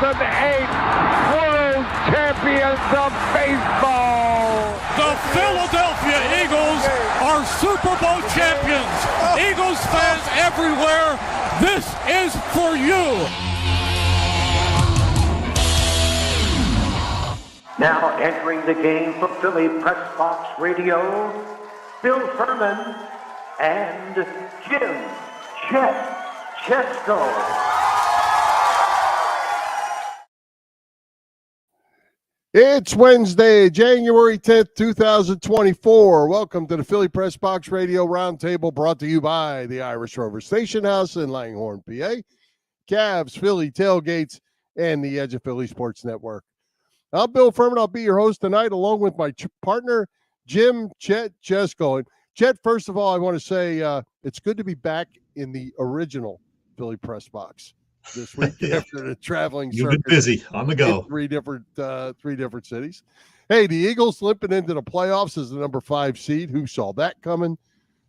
World Champions of Baseball. The Philadelphia Eagles are Super Bowl champions. Eagles fans everywhere, this is for you. Now entering the game for Philly Pressbox Radio, Bill Berman and Jim Chet Chesko. It's Wednesday, January 10th, 2024. Welcome to the Philly Pressbox Radio Roundtable, brought to you by the Irish Rover Station House in Langhorne, PA, Cavs, Philly Tailgates, and the Edge of Philly Sports Network. I'm Bill Furman. I'll be your host tonight, along with my partner, Jim Chet Chesko. And Chet, first of all, I want to say it's good to be back in the original Philly Pressbox this week after the traveling You've been busy on the go. Three different cities. Hey, the Eagles limping into the playoffs as the number 5 seed. Who saw that coming?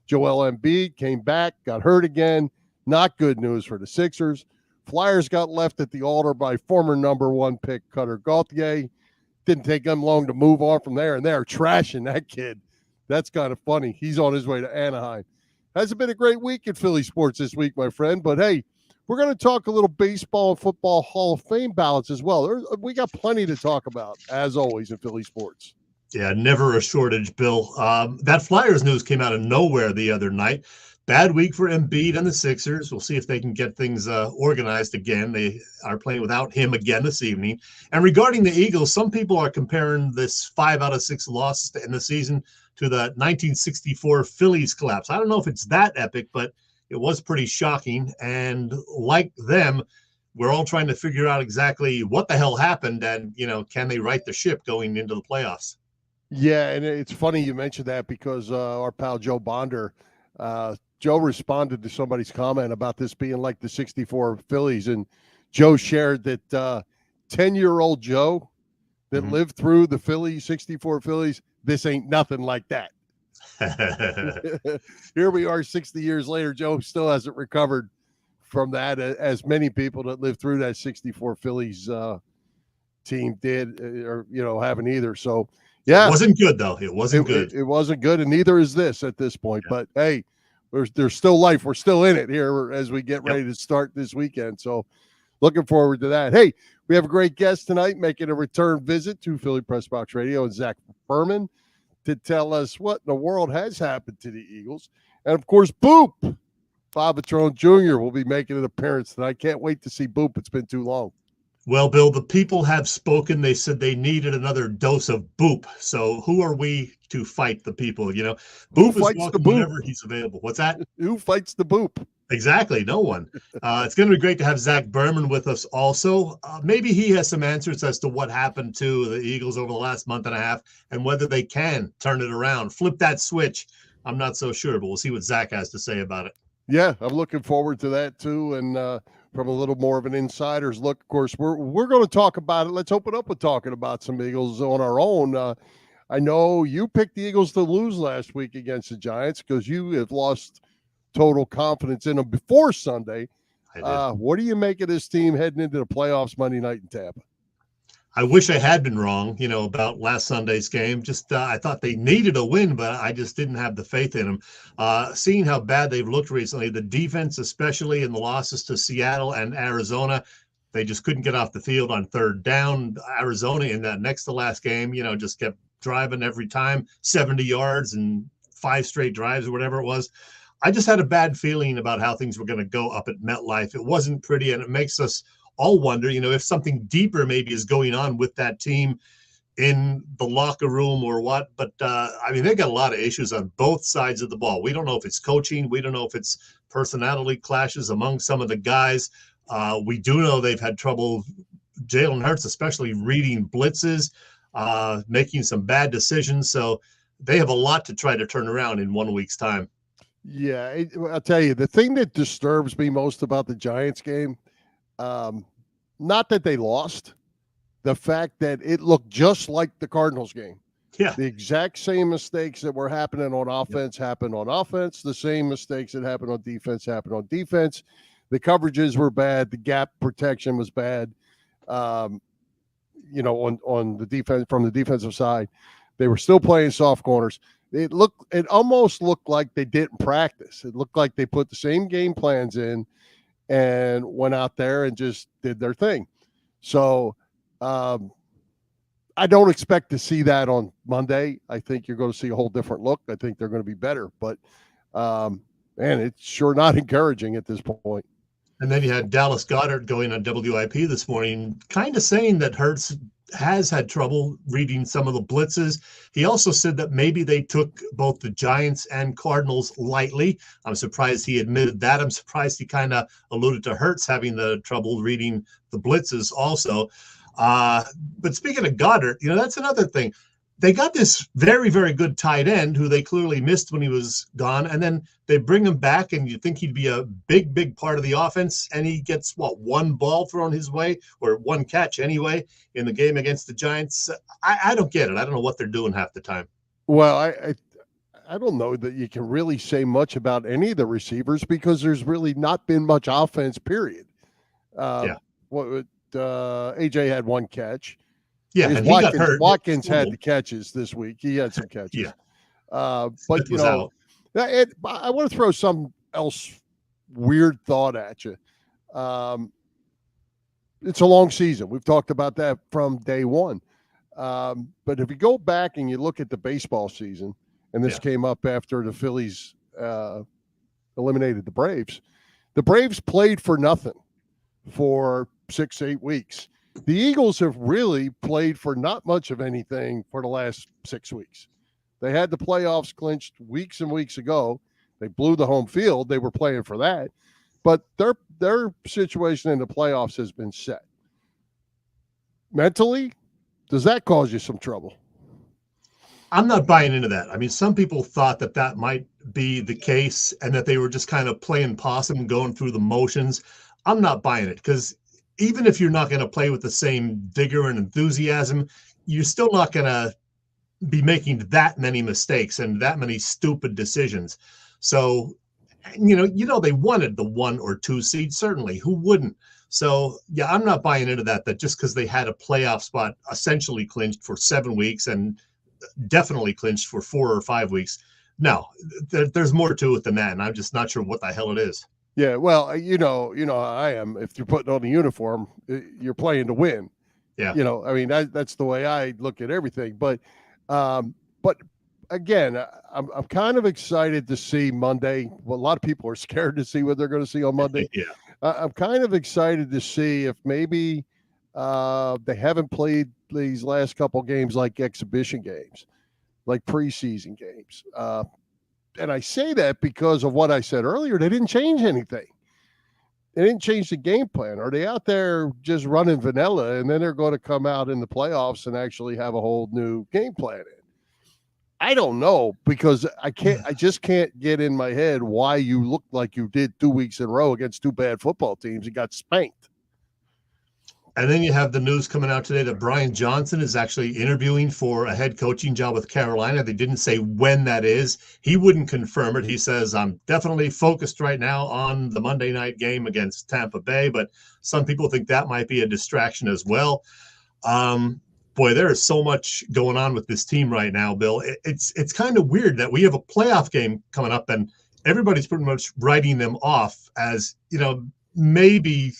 Joel Embiid came back, got hurt again. Not good news for the Sixers. Flyers got left at the altar by former number 1 pick Cutter Gauthier. Didn't take them long to move on from there, and they're trashing that kid. That's kind of funny. He's on his way to Anaheim. Hasn't been a great week in Philly sports this week, my friend, but hey, we're going to talk a little baseball and football Hall of Fame ballots as well. We got plenty to talk about, as always, in Philly sports. Yeah, never a shortage, Bill. That Flyers news came out of nowhere the other night. Bad week for Embiid and the Sixers. We'll see if they can get things organized again. They are playing without him again this evening. And regarding the Eagles, some people are comparing this 5 out of 6 losses to end the season to the 1964 Phillies collapse. I don't know if it's that epic, but it was pretty shocking. And like them, we're all trying to figure out exactly what the hell happened and, can they right the ship going into the playoffs? Yeah, and it's funny you mentioned that because our pal Joe Bonder, Joe responded to somebody's comment about this being like the 64 Phillies. And Joe shared that 10-year-old Joe that lived through the 64 Phillies, this ain't nothing like that. Here we are 60 years later. Joe still hasn't recovered from that, as many people that lived through that 64 Phillies team did, or haven't either. So yeah, it wasn't good though. It wasn't good. It wasn't good, and neither is this at this point. Yeah. But hey, there's still life. We're still in it here as we get ready to start this weekend. So looking forward to that. Hey, we have a great guest tonight making a return visit to Philly Pressbox Radio, and Zach Berman, to tell us what in the world has happened to the Eagles. And, of course, Boop, Bob Vetrone Jr. will be making an appearance tonight. Can't wait to see Boop. It's been too long. Well, Bill, the people have spoken. They said they needed another dose of Boop. So who are we to fight the people? Boop is welcome whenever he's available. What's that? Who fights the Boop? Exactly. No one. It's going to be great to have Zach Berman with us also. Maybe he has some answers as to what happened to the Eagles over the last month and a half and whether they can turn it around, flip that switch. I'm not so sure, but we'll see what Zach has to say about it. Yeah, I'm looking forward to that too. And from a little more of an insider's look, of course, we're going to talk about it. Let's open up with talking about some Eagles on our own. I know you picked the Eagles to lose last week against the Giants because you have lost total confidence in them before Sunday. What do you make of this team heading into the playoffs Monday night in Tampa? I wish I had been wrong, about last Sunday's game. Just I thought they needed a win, but I just didn't have the faith in them. Seeing how bad they've looked recently, the defense, especially in the losses to Seattle and Arizona, they just couldn't get off the field on third down. Arizona in that next to last game, just kept driving every time, 70 yards and 5 straight drives or whatever it was. I just had a bad feeling about how things were going to go up at MetLife. It wasn't pretty, and it makes us all wonder, if something deeper maybe is going on with that team in the locker room or what. But, they got a lot of issues on both sides of the ball. We don't know if it's coaching. We don't know if it's personality clashes among some of the guys. We do know they've had trouble, Jalen Hurts especially, reading blitzes, making some bad decisions. So they have a lot to try to turn around in 1 week's time. Yeah, I'll tell you, the thing that disturbs me most about the Giants game, not that they lost, the fact that it looked just like the Cardinals game. Yeah. The exact same mistakes that were happening on offense happened on offense. The same mistakes that happened on defense happened on defense. The coverages were bad. The gap protection was bad. on the defense, from the defensive side. They were still playing soft corners. It almost looked like they didn't practice. It looked like they put the same game plans in and went out there and just did their thing. So I don't expect to see that on Monday. I think you're going to see a whole different look. I think they're going to be better, but man, it's sure not encouraging at this point. And then you had Dallas Goedert going on WIP this morning, kind of saying that Hurts has had trouble reading some of the blitzes. He also said that maybe they took both the Giants and Cardinals lightly. I'm surprised he admitted that. I'm surprised he kind of alluded to Hurts having the trouble reading the blitzes also. But speaking of Goddard, that's another thing. They got this very, very good tight end who they clearly missed when he was gone. And then they bring him back and you think he'd be a big, big part of the offense. And he gets, one ball thrown his way, or one catch anyway, in the game against the Giants. I don't get it. I don't know what they're doing half the time. Well, I don't know that you can really say much about any of the receivers because there's really not been much offense, period. AJ had one catch. Yeah, and Watkins, he got hurt. Watkins had the catches this week. He had some catches. Yeah. But, I want to throw some else weird thought at you. It's a long season. We've talked about that from day one. But if you go back and you look at the baseball season, and this came up after the Phillies eliminated the Braves played for nothing for 6-8 weeks. The Eagles have really played for not much of anything for the last 6 weeks. They had the playoffs clinched weeks and weeks ago. They blew the home field. They were playing for that. But their situation in the playoffs has been set. Mentally, does that cause you some trouble? I'm not buying into that. I mean, some people thought that might be the case and that they were just kind of playing possum and going through the motions. I'm not buying it because even if you're not going to play with the same vigor and enthusiasm, you're still not going to be making that many mistakes and that many stupid decisions. So, they wanted the 1 or 2 seed, certainly. Who wouldn't? So, yeah, I'm not buying into that just because they had a playoff spot essentially clinched for 7 weeks and definitely clinched for 4 or 5 weeks. No, there's more to it than that, and I'm just not sure what the hell it is. Yeah, well, you know how I am. If you're putting on a uniform, you're playing to win. Yeah. That's the way I look at everything. But again, I'm kind of excited to see Monday. Well, a lot of people are scared to see what they're going to see on Monday. Yeah. I'm kind of excited to see if maybe they haven't played these last couple games like exhibition games, like preseason games. And I say that because of what I said earlier. They didn't change anything. They didn't change the game plan. Are they out there just running vanilla and then they're going to come out in the playoffs and actually have a whole new game plan in? I don't know because I just can't get in my head why you look like you did 2 weeks in a row against 2 bad football teams and got spanked. And then you have the news coming out today that Brian Johnson is actually interviewing for a head coaching job with Carolina. They didn't say when that is. He wouldn't confirm it. He says, I'm definitely focused right now on the Monday night game against Tampa Bay, but some people think that might be a distraction as well. Boy, there is so much going on with this team right now, Bill. It's kind of weird that we have a playoff game coming up and everybody's pretty much writing them off as, maybe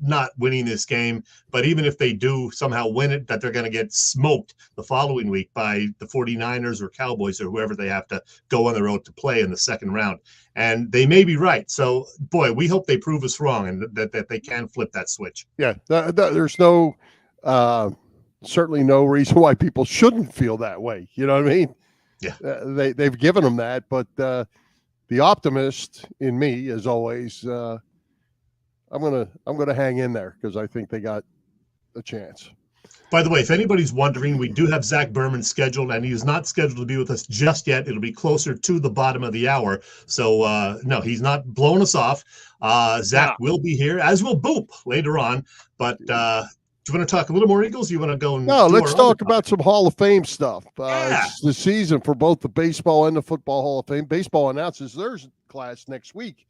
not winning this game, but even if they do somehow win it, that they're going to get smoked the following week by the 49ers or Cowboys or whoever they have to go on the road to play in the second round. And they may be right. So, boy, we hope they prove us wrong and that they can flip that switch. Yeah, there's no certainly no reason why people shouldn't feel that way. You know what I mean? Yeah. They've given them that, but the optimist in me, as always, I'm gonna hang in there because I think they got a chance. By the way, if anybody's wondering, we do have Zach Berman scheduled, and he is not scheduled to be with us just yet. It'll be closer to the bottom of the hour. So, no, he's not blowing us off. Zach will be here, as will Boop later on. But do you want to talk a little more Eagles? Or you want to go and let's talk about some Hall of Fame stuff. It's the season for both the baseball and the football Hall of Fame. Baseball announces their class next week.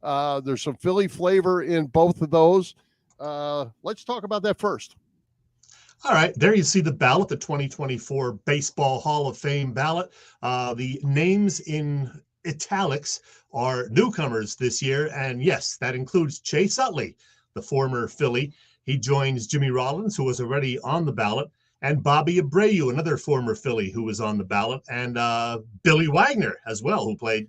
There's some Philly flavor in both of those. Let's talk about that first. All right, there you see the ballot, the 2024 Baseball Hall of Fame ballot. The names in italics are newcomers this year, and yes, that includes Chase Utley, the former Philly. He joins Jimmy Rollins, who was already on the ballot, and Bobby Abreu, another former Philly who was on the ballot, and Billy Wagner as well, who played,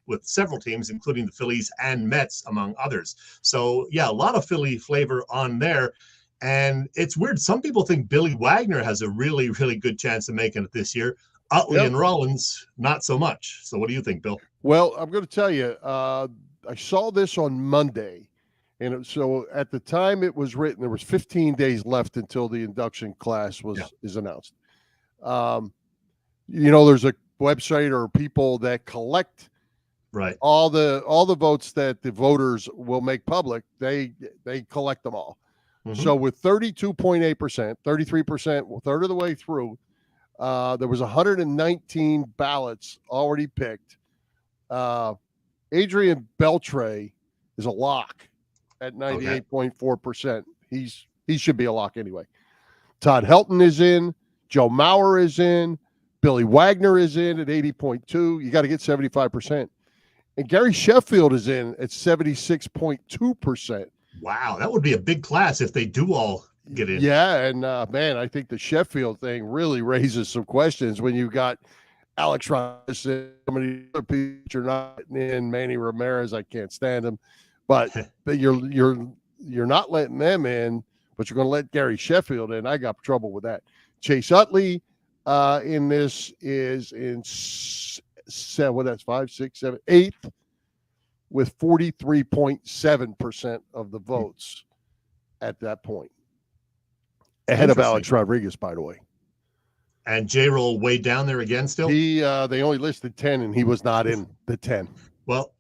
with several teams, including the Phillies and Mets, among others. So, yeah, a lot of Philly flavor on there. And it's weird. Some people think Billy Wagner has a really, really good chance of making it this year. Utley and Rollins, not so much. So what do you think, Bill? Well, I'm going to tell you, I saw this on Monday. And so at the time it was written, there was 15 days left until the induction class is announced. There's a website or people that collect all the votes that the voters will make public. They collect them all. Mm-hmm. So with 32.8%, 33%, a third of the way through, there was 119 ballots already picked. Adrian Beltre is a lock at 98.4%. He should be a lock anyway. Todd Helton is in. Joe Mauer is in. Billy Wagner is in at 80.2. You got to get 75%. And Gary Sheffield is in at 76.2%. Wow, that would be a big class if they do all get in. Yeah, and man, I think the Sheffield thing really raises some questions when you got Alex Rodriguez and so many other people are not in. Manny Ramirez, I can't stand him, but you're not letting them in, but you're going to let Gary Sheffield in. I got trouble with that. Chase Utley in this is in 5, 6, 7, 8th. With 43.7% of the votes at that point. Ahead of Alex Rodriguez, by the way. And J-Roll way down there again still? They only listed 10, and he was not in the 10. Well,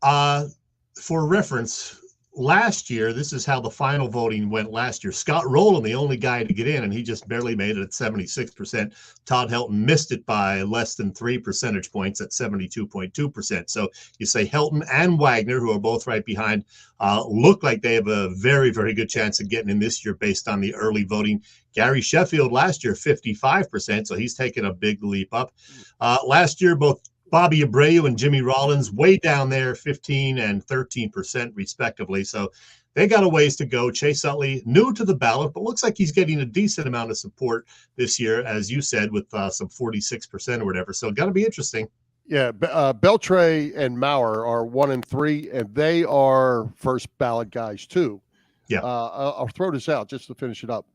for reference, last year, this is how the final voting went last year. Scott Rowland, the only guy to get in, and he just barely made it at 76%. Todd Helton missed it by less than 3 percentage points at 72.2%. So you say Helton and Wagner, who are both right behind, look like they have a very, very good chance of getting in this year based on the early voting. Gary Sheffield last year, 55%, so he's taken a big leap up. Last year, both Bobby Abreu and Jimmy Rollins way down there, 15 and 13% respectively. So they got a ways to go. Chase Utley, new to the ballot, but looks like he's getting a decent amount of support this year, as you said, with some 46% or whatever. So got to be interesting. Yeah, Beltre and Mauer are 1 and 3, and they are first ballot guys too. Yeah. I'll throw this out just to finish it up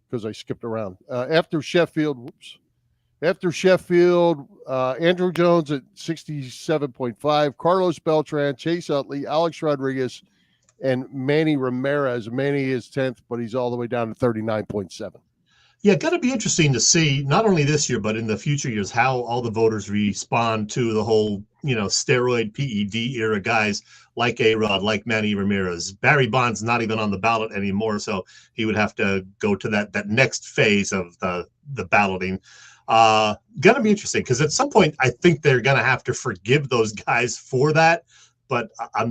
because I skipped around. After Sheffield, Andrew Jones at 67.5, Carlos Beltran, Chase Utley, Alex Rodriguez, and Manny Ramirez. Manny is 10th, but he's all the way down to 39.7. Yeah, got to be interesting to see, not only this year, but in the future years, how all the voters respond to the whole, steroid PED era guys like A-Rod, like Manny Ramirez. Barry Bonds not even on the ballot anymore, so he would have to go to that next phase of the balloting. Gonna be interesting because at some point I think they're gonna have to forgive those guys for that, but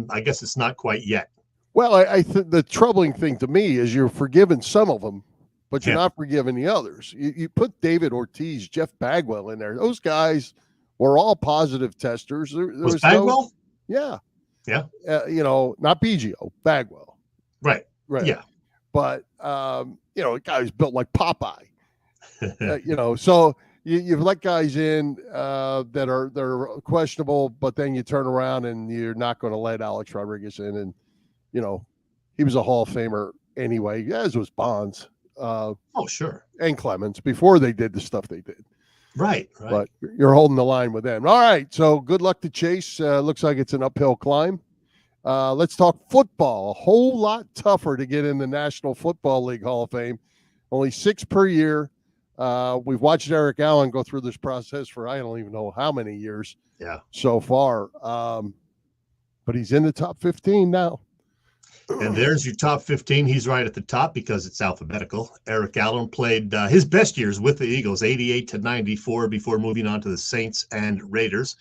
I guess it's not quite yet. Well, I think the troubling thing to me is you're forgiving some of them, but you're not forgiving the others. You put David Ortiz, Jeff Bagwell in there. Those guys were all positive testers. There was Bagwell? Yeah. Not BGO, Bagwell. Right. Yeah. But the guy's built like Popeye. So you've let guys in that are questionable, but then you turn around and you're not going to let Alex Rodriguez in, and he was a Hall of Famer anyway, as was Bonds. Sure. And Clemens before they did the stuff they did. Right. But you're holding the line with them. All right. So good luck to Chase. Looks like it's an uphill climb. Let's talk football. A whole lot tougher to get in the National Football League Hall of Fame. Only 6 per year. We've watched Eric Allen go through this process for I don't even know how many years so far. But he's in the top 15 now. And there's your top 15. He's right at the top because it's alphabetical. Eric Allen played his best years with the Eagles, 88 to 94, before moving on to the Saints and Raiders.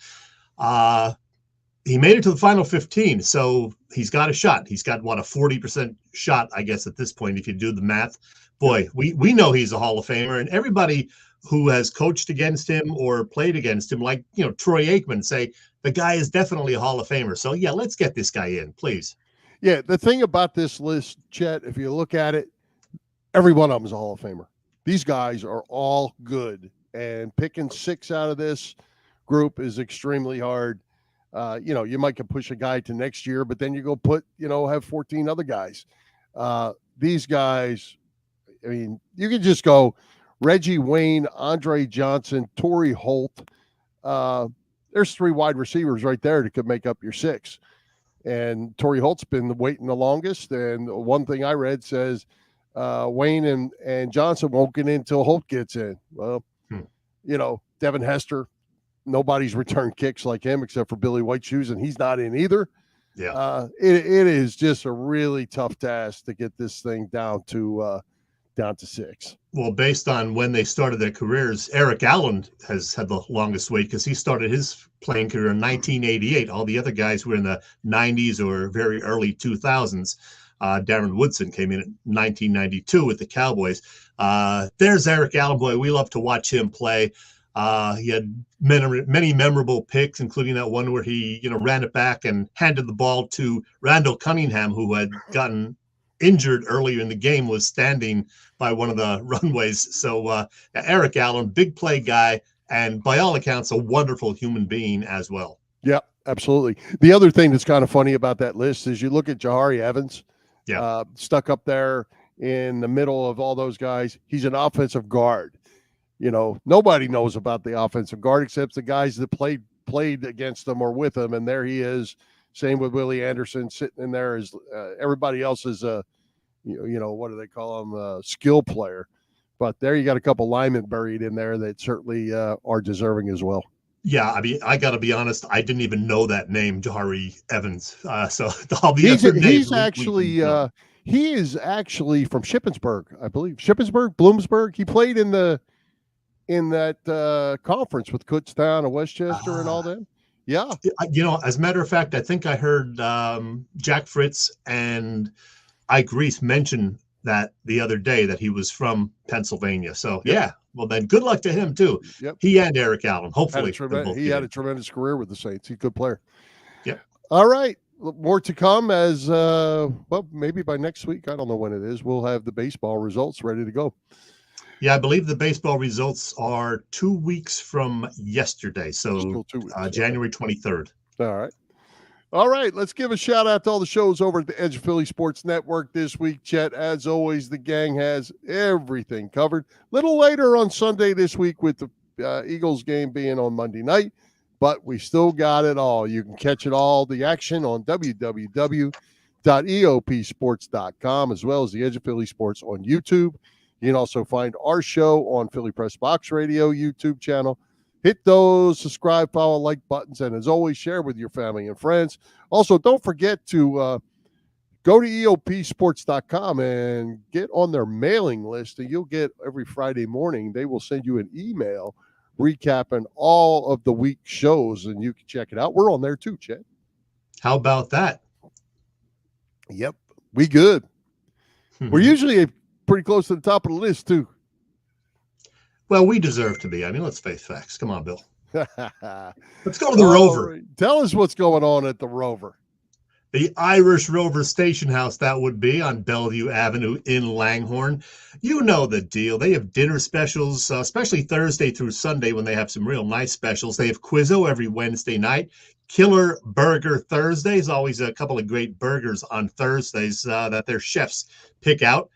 he made it to the final 15, so he's got a shot. He's got, what, a 40% shot, I guess, at this point, if you do the math. Boy, we know he's a Hall of Famer, and everybody who has coached against him or played against him, like, Troy Aikman, say the guy is definitely a Hall of Famer. So, yeah, let's get this guy in, please. Yeah, the thing about this list, Chet, if you look at it, every one of them is a Hall of Famer. These guys are all good, and picking 6 out of this group is extremely hard. You might can push a guy to next year, but then you go have 14 other guys. These guys, I mean, you can just go Reggie Wayne, Andre Johnson, Torrey Holt. There's 3 wide receivers right there that could make up your 6. And Torrey Holt's been waiting the longest. And one thing I read says Wayne and Johnson won't get in until Holt gets in. Well, Devin Hester, nobody's returned kicks like him except for Billy White Shoes, and he's not in either. Yeah. It is just a really tough task to get this thing down to 6. Well, based on when they started their careers, Eric Allen has had the longest wait because he started his playing career in 1988. All the other guys were in the 90s or very early 2000s. Darren Woodson came in 1992 with the Cowboys. There's Eric Allen. Boy, we love to watch him play. He had many memorable picks, including that one where he, ran it back and handed the ball to Randall Cunningham, who had gotten injured earlier in the game, was standing by one of the runways. So Eric Allen, big play guy, and by all accounts, a wonderful human being as well. Yeah, absolutely. The other thing that's kind of funny about that list is you look at Jahari Evans, stuck up there in the middle of all those guys. He's an offensive guard. Nobody knows about the offensive guard except the guys that played against them or with him, and there he is. Same with Willie Anderson sitting in there as everybody else is a, what do they call him, a skill player. But there you got a couple linemen buried in there that certainly are deserving as well. Yeah, I mean, I got to be honest, I didn't even know that name, Jahari Evans. So all the he is actually from Shippensburg, I believe. Bloomsburg. He played in that conference with Kutztown and Westchester and all them. Yeah. As a matter of fact, I think I heard Jack Fritz and Ike Reese mention that the other day, that he was from Pennsylvania. So, yeah, well, then good luck to him, too. Yep. He and Eric Allen, hopefully. He had a tremendous career with the Saints. He's a good player. Yeah. All right. More to come as, maybe by next week. I don't know when it is. We'll have the baseball results ready to go. Yeah, I believe the baseball results are 2 weeks from yesterday. So January 23rd. All right. Let's give a shout out to all the shows over at the Edge of Philly Sports Network this week. Chet, as always, the gang has everything covered. Little later on Sunday this week with the Eagles game being on Monday night, but we still got it all. You can catch it all, the action on www.eopsports.com, as well as the Edge of Philly Sports on YouTube. You can also find our show on Philly Pressbox Radio YouTube channel. Hit those subscribe, follow, like buttons, and as always, share with your family and friends. Also, don't forget to go to eopsports.com and get on their mailing list, and you'll get every Friday morning, they will send you an email recapping all of the week's shows, and you can check it out. We're on there too, Chet. How about that? Yep, we good. We're usually pretty close to the top of the list, too. Well, we deserve to be. I mean, let's face facts. Come on, Bill. Let's go to the Rover. Right. Tell us what's going on at the Rover. The Irish Rover Station House, that would be, on Bellevue Avenue in Langhorne. You know the deal. They have dinner specials, especially Thursday through Sunday when they have some real nice specials. They have Quizzo every Wednesday night. Killer Burger Thursdays, always a couple of great burgers on Thursdays that their chefs pick out.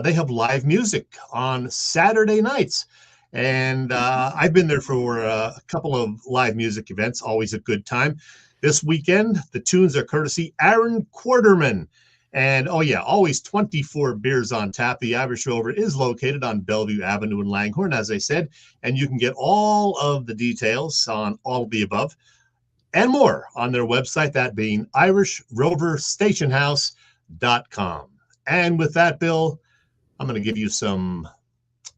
They have live music on Saturday nights. And I've been there for a couple of live music events, always a good time. This weekend, the tunes are courtesy Aaron Quarterman. And, always 24 beers on tap. The Irish Rover is located on Bellevue Avenue in Langhorne, as I said. And you can get all of the details on all of the above and more on their website, that being IrishRoverStationHouse.com. And with that, Bill, I'm going to give you some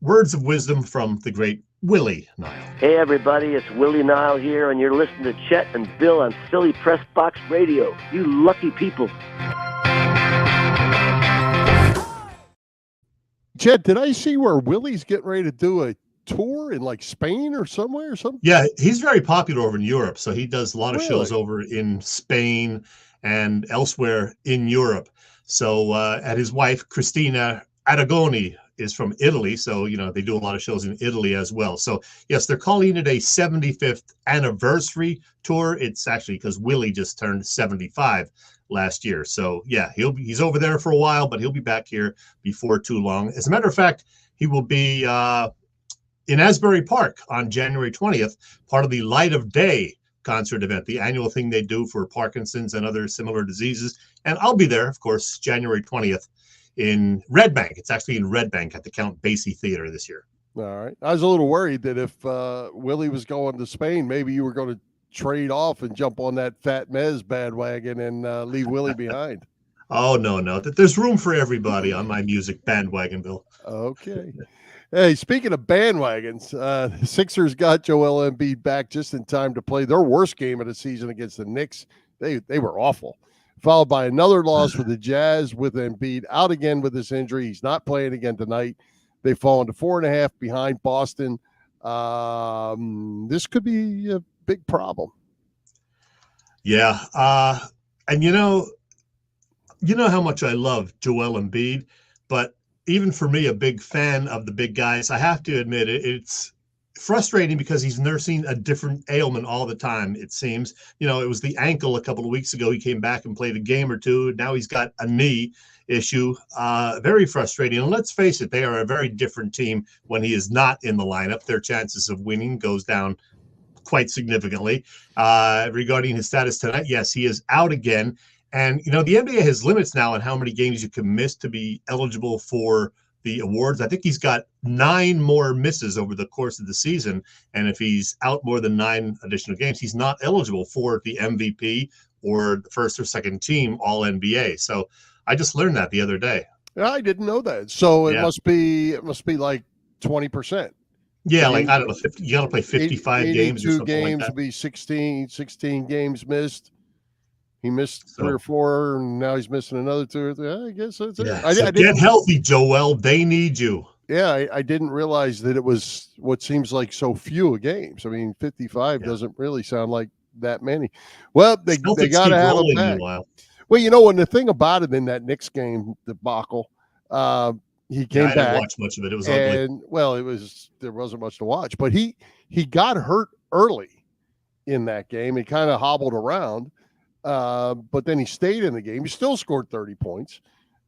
words of wisdom from the great Willie Nile. Hey everybody, it's Willie Nile here, and you're listening to Chet and Bill on Philly Pressbox Radio. You lucky people. Chet, did I see where Willie's getting ready to do a tour in like Spain or somewhere or something? Yeah, he's very popular over in Europe, so he does a lot of Really? shows over in Spain and elsewhere in Europe. So and his wife, Christina Aragoni, is from Italy, so they do a lot of shows in Italy as well. So yes, they're calling it a 75th anniversary tour. It's actually because Willie just turned 75 last year. So yeah, he's over there for a while, but he'll be back here before too long. As a matter of fact, he will be in Asbury Park on January 20th, part of the Light of Day concert event, the annual thing they do for Parkinson's and other similar diseases. And I'll be there, of course, January 20th in Red Bank. It's actually in Red Bank at the Count Basie Theater this year. All right. I was a little worried that if Willie was going to Spain, maybe you were going to trade off and jump on that Fat Mez bandwagon and leave Willie behind. Oh, no. There's room for everybody on my music bandwagon, Bill. Okay. Hey, speaking of bandwagons, the Sixers got Joel Embiid back just in time to play their worst game of the season against the Knicks. They were awful. Followed by another loss for the Jazz with Embiid out again with this injury. He's not playing again tonight. They've fallen to 4.5 behind Boston. This could be a big problem. Yeah. And you know how much I love Joel Embiid, but even for me, a big fan of the big guys, I have to admit it's frustrating because he's nursing a different ailment all the time, it seems. It was the ankle a couple of weeks ago. He came back and played a game or two. Now he's got a knee issue. Very frustrating. And let's face it, they are a very different team when he is not in the lineup. Their chances of winning goes down quite significantly. Regarding his status tonight, yes, he is out again. And, the NBA has limits now on how many games you can miss to be eligible for the awards. I think he's got 9 more misses over the course of the season. And if he's out more than 9 additional games, he's not eligible for the MVP or the first or second team All NBA. So I just learned that the other day. I didn't know that. So it must be like 20%. Yeah, like, I don't know, you got to play 55 games or something games like that. Would be 16 games missed. He missed 3 or 4, and now he's missing another 2 or 3. I guess that's it. Yeah, get healthy, Joel. They need you. Yeah, I didn't realize that it was what seems like so few games. I mean, 55 doesn't really sound like that many. Well, they got to have him back. Well, and the thing about it in that Knicks game debacle, he came back. I didn't watch much of it. It was ugly. Well, there wasn't much to watch. But he got hurt early in that game. He kind of hobbled around. But then he stayed in the game. He still scored 30 points.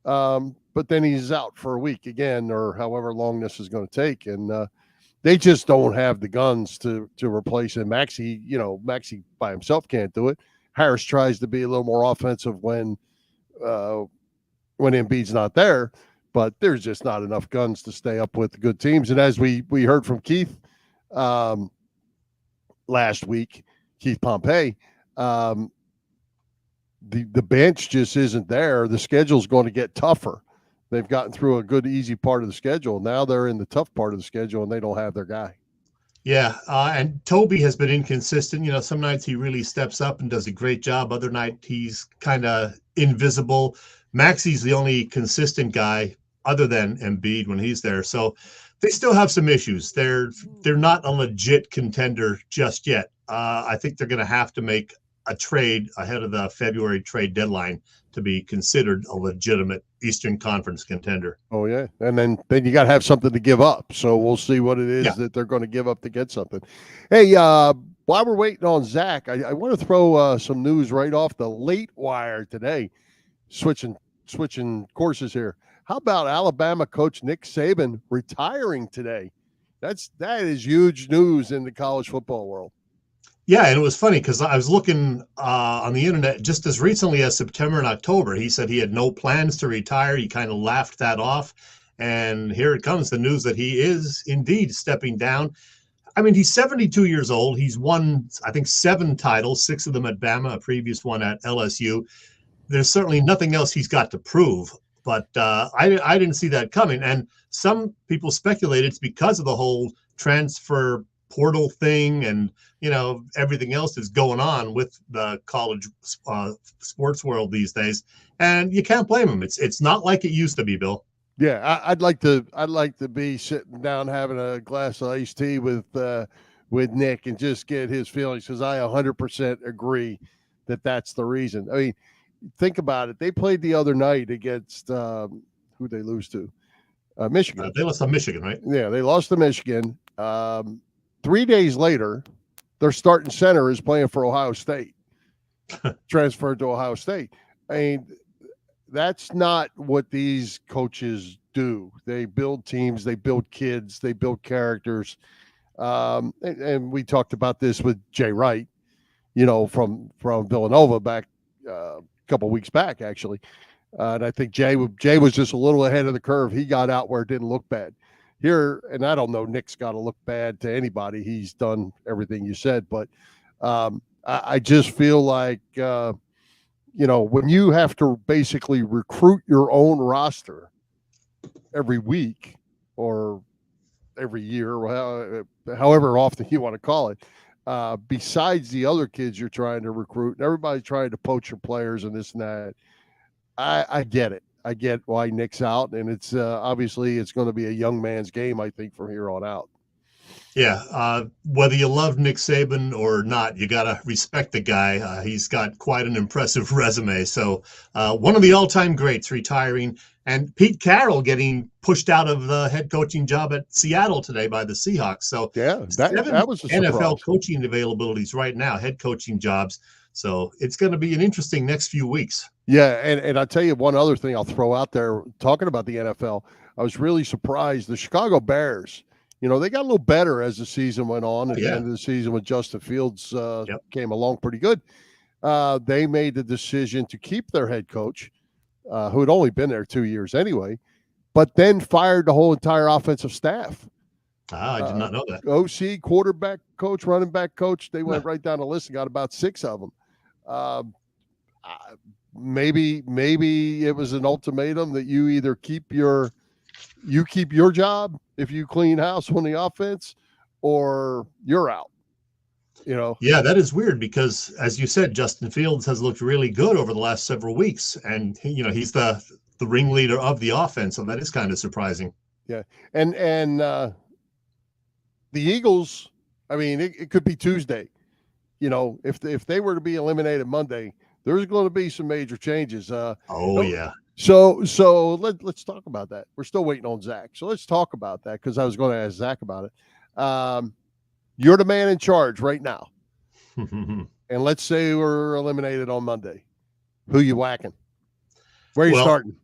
But then he's out for a week again, or however long this is going to take. And they just don't have the guns to replace him. Maxey by himself can't do it. Harris tries to be a little more offensive when Embiid's not there, but there's just not enough guns to stay up with the good teams. And as we heard from Keith last week, Keith Pompey, the bench just isn't there. The schedule's going to get tougher. They've gotten through a good, easy part of the schedule. Now they're in the tough part of the schedule, and they don't have their guy. Yeah, and Toby has been inconsistent. Some nights he really steps up and does a great job. Other night he's kind of invisible. Maxey's the only consistent guy other than Embiid when he's there. So they still have some issues. They're not a legit contender just yet. I think they're going to have to make a trade ahead of the February trade deadline to be considered a legitimate Eastern Conference contender. Oh, yeah. And then you got to have something to give up. So we'll see what it is that they're going to give up to get something. Hey, while we're waiting on Zach, I want to throw some news right off the late wire today. Switching courses here. How about Alabama coach Nick Saban retiring today? That is huge news in the college football world. Yeah, and it was funny because I was looking on the internet just as recently as September and October. He said he had no plans to retire. He kind of laughed that off. And here it comes, the news that he is indeed stepping down. I mean, he's 72 years old. He's won, I think, 7 titles, 6 of them at Bama, a previous one at LSU. There's certainly nothing else he's got to prove. But I didn't see that coming. And some people speculate it's because of the whole transfer portal thing and, everything else is going on with the college sports world these days. And you can't blame them. It's not like it used to be, Bill. Yeah, I'd like to be sitting down having a glass of iced tea with Nick and just get his feelings, because I 100% agree that that's the reason. I mean, think about it. They played the other night against who they lose to? Michigan. They lost to Michigan, right? Yeah, they lost to Michigan. 3 days later, their starting center is playing for Ohio State, transferred to Ohio State. I mean, that's not what these coaches do. They build teams, they build kids, they build characters. And we talked about this with Jay Wright, from Villanova back a couple weeks back, actually. And I think Jay was just a little ahead of the curve. He got out where it didn't look bad. Here, and I don't know Nick's got to look bad to anybody. He's done everything you said. But I just feel like, when you have to basically recruit your own roster every week or every year, or however often you want to call it, besides the other kids you're trying to recruit, and everybody's trying to poach your players and this and that, I get it. I get why Nick's out, and it's obviously it's going to be a young man's game, I think, from here on out. Yeah, whether you love Nick Saban or not, you got to respect the guy. He's got quite an impressive resume. So one of the all-time greats retiring, and Pete Carroll getting pushed out of the head coaching job at Seattle today by the Seahawks. So yeah, that was a NFL surprise. coaching availabilities right now, head coaching jobs. So it's going to be an interesting next few weeks. Yeah, and I'll tell you one other thing I'll throw out there, talking about the NFL. I was really surprised. The Chicago Bears, they got a little better as the season went on. At the end of the season, when Justin Fields came along pretty good, they made the decision to keep their head coach, who had only been there 2 years anyway, but then fired the whole entire offensive staff. I did not know that. OC, quarterback coach, running back coach, they went right down the list and got about 6 of them. Maybe it was an ultimatum that you either keep your job if you clean house on the offense, or you're out. Yeah, that is weird because, as you said, Justin Fields has looked really good over the last several weeks, and he's the ringleader of the offense, so that is kind of surprising. Yeah, and the Eagles, I mean, it could be Tuesday. If they were to be eliminated Monday, there's going to be some major changes. Yeah. So let's talk about that. We're still waiting on Zach. So let's talk about that, because I was going to ask Zach about it. You're the man in charge right now. And let's say we're eliminated on Monday. Who you whacking? Where are you starting?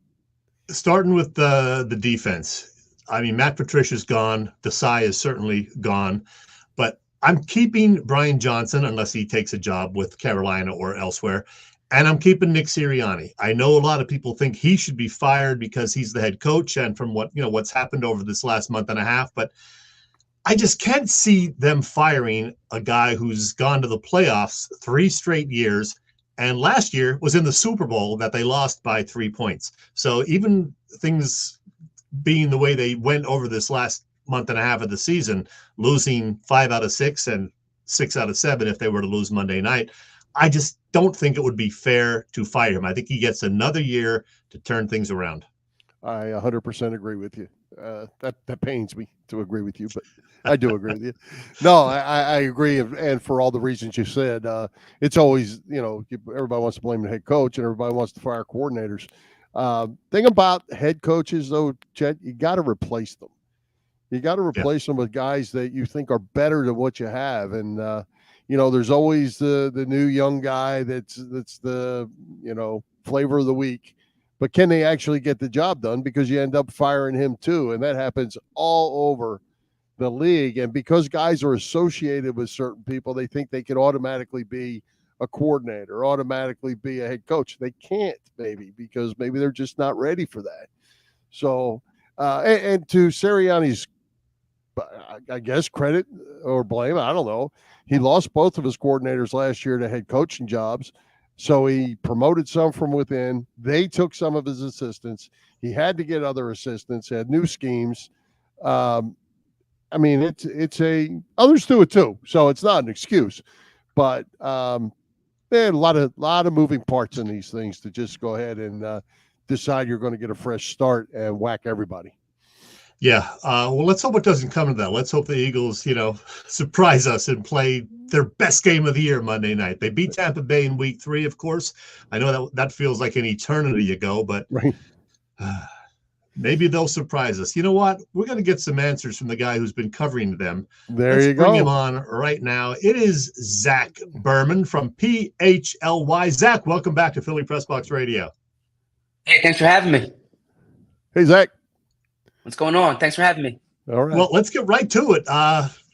Starting with the defense. I mean, Matt Patricia's gone. Desai is certainly gone. But I'm keeping Brian Johnson unless he takes a job with Carolina or elsewhere. And I'm keeping Nick Sirianni. I know a lot of people think he should be fired because he's the head coach and from what's happened over this last month and a half. But I just can't see them firing a guy who's gone to the playoffs 3 straight years, and last year was in the Super Bowl that they lost by 3 points. So even things being the way they went over this last month and a half of the season, losing 5 out of 6 and 6 out of 7 if they were to lose Monday night, I just don't think it would be fair to fire him. I think he gets another year to turn things around. I 100% agree with you. That pains me to agree with you, but I do agree with you. No, I agree. And for all the reasons you said, it's always, everybody wants to blame the head coach and everybody wants to fire coordinators. Thing about head coaches, though, Chet, you got to replace them. You got to replace them with guys that you think are better than what you have. And, there's always the new young guy that's the, flavor of the week. But can they actually get the job done? Because you end up firing him too. And that happens all over the league. And because guys are associated with certain people, they think they can automatically be a coordinator, automatically be a head coach. They can't, maybe, because maybe they're just not ready for that. So, and to Sirianni's, I guess, credit or blame, I don't know. He lost both of his coordinators last year to head coaching jobs. So he promoted some from within. They took some of his assistants. He had to get other assistants, had new schemes. I mean, others do it too, so it's not an excuse. But there are a lot of moving parts in these things to just go ahead and decide you're going to get a fresh start and whack everybody. Yeah. Well, let's hope it doesn't come to that. Let's hope the Eagles, surprise us and play their best game of the year Monday night. They beat Tampa Bay in week 3, of course. I know that feels like an eternity ago, but right. Maybe they'll surprise us. You know what? We're going to get some answers from the guy who's been covering them. Let's bring him on right now. It is Zach Berman from PHLY. Zach, welcome back to Philly Pressbox Radio. Hey, thanks for having me. Hey, Zach. What's going on? Thanks for having me. All right. Well, let's get right to it.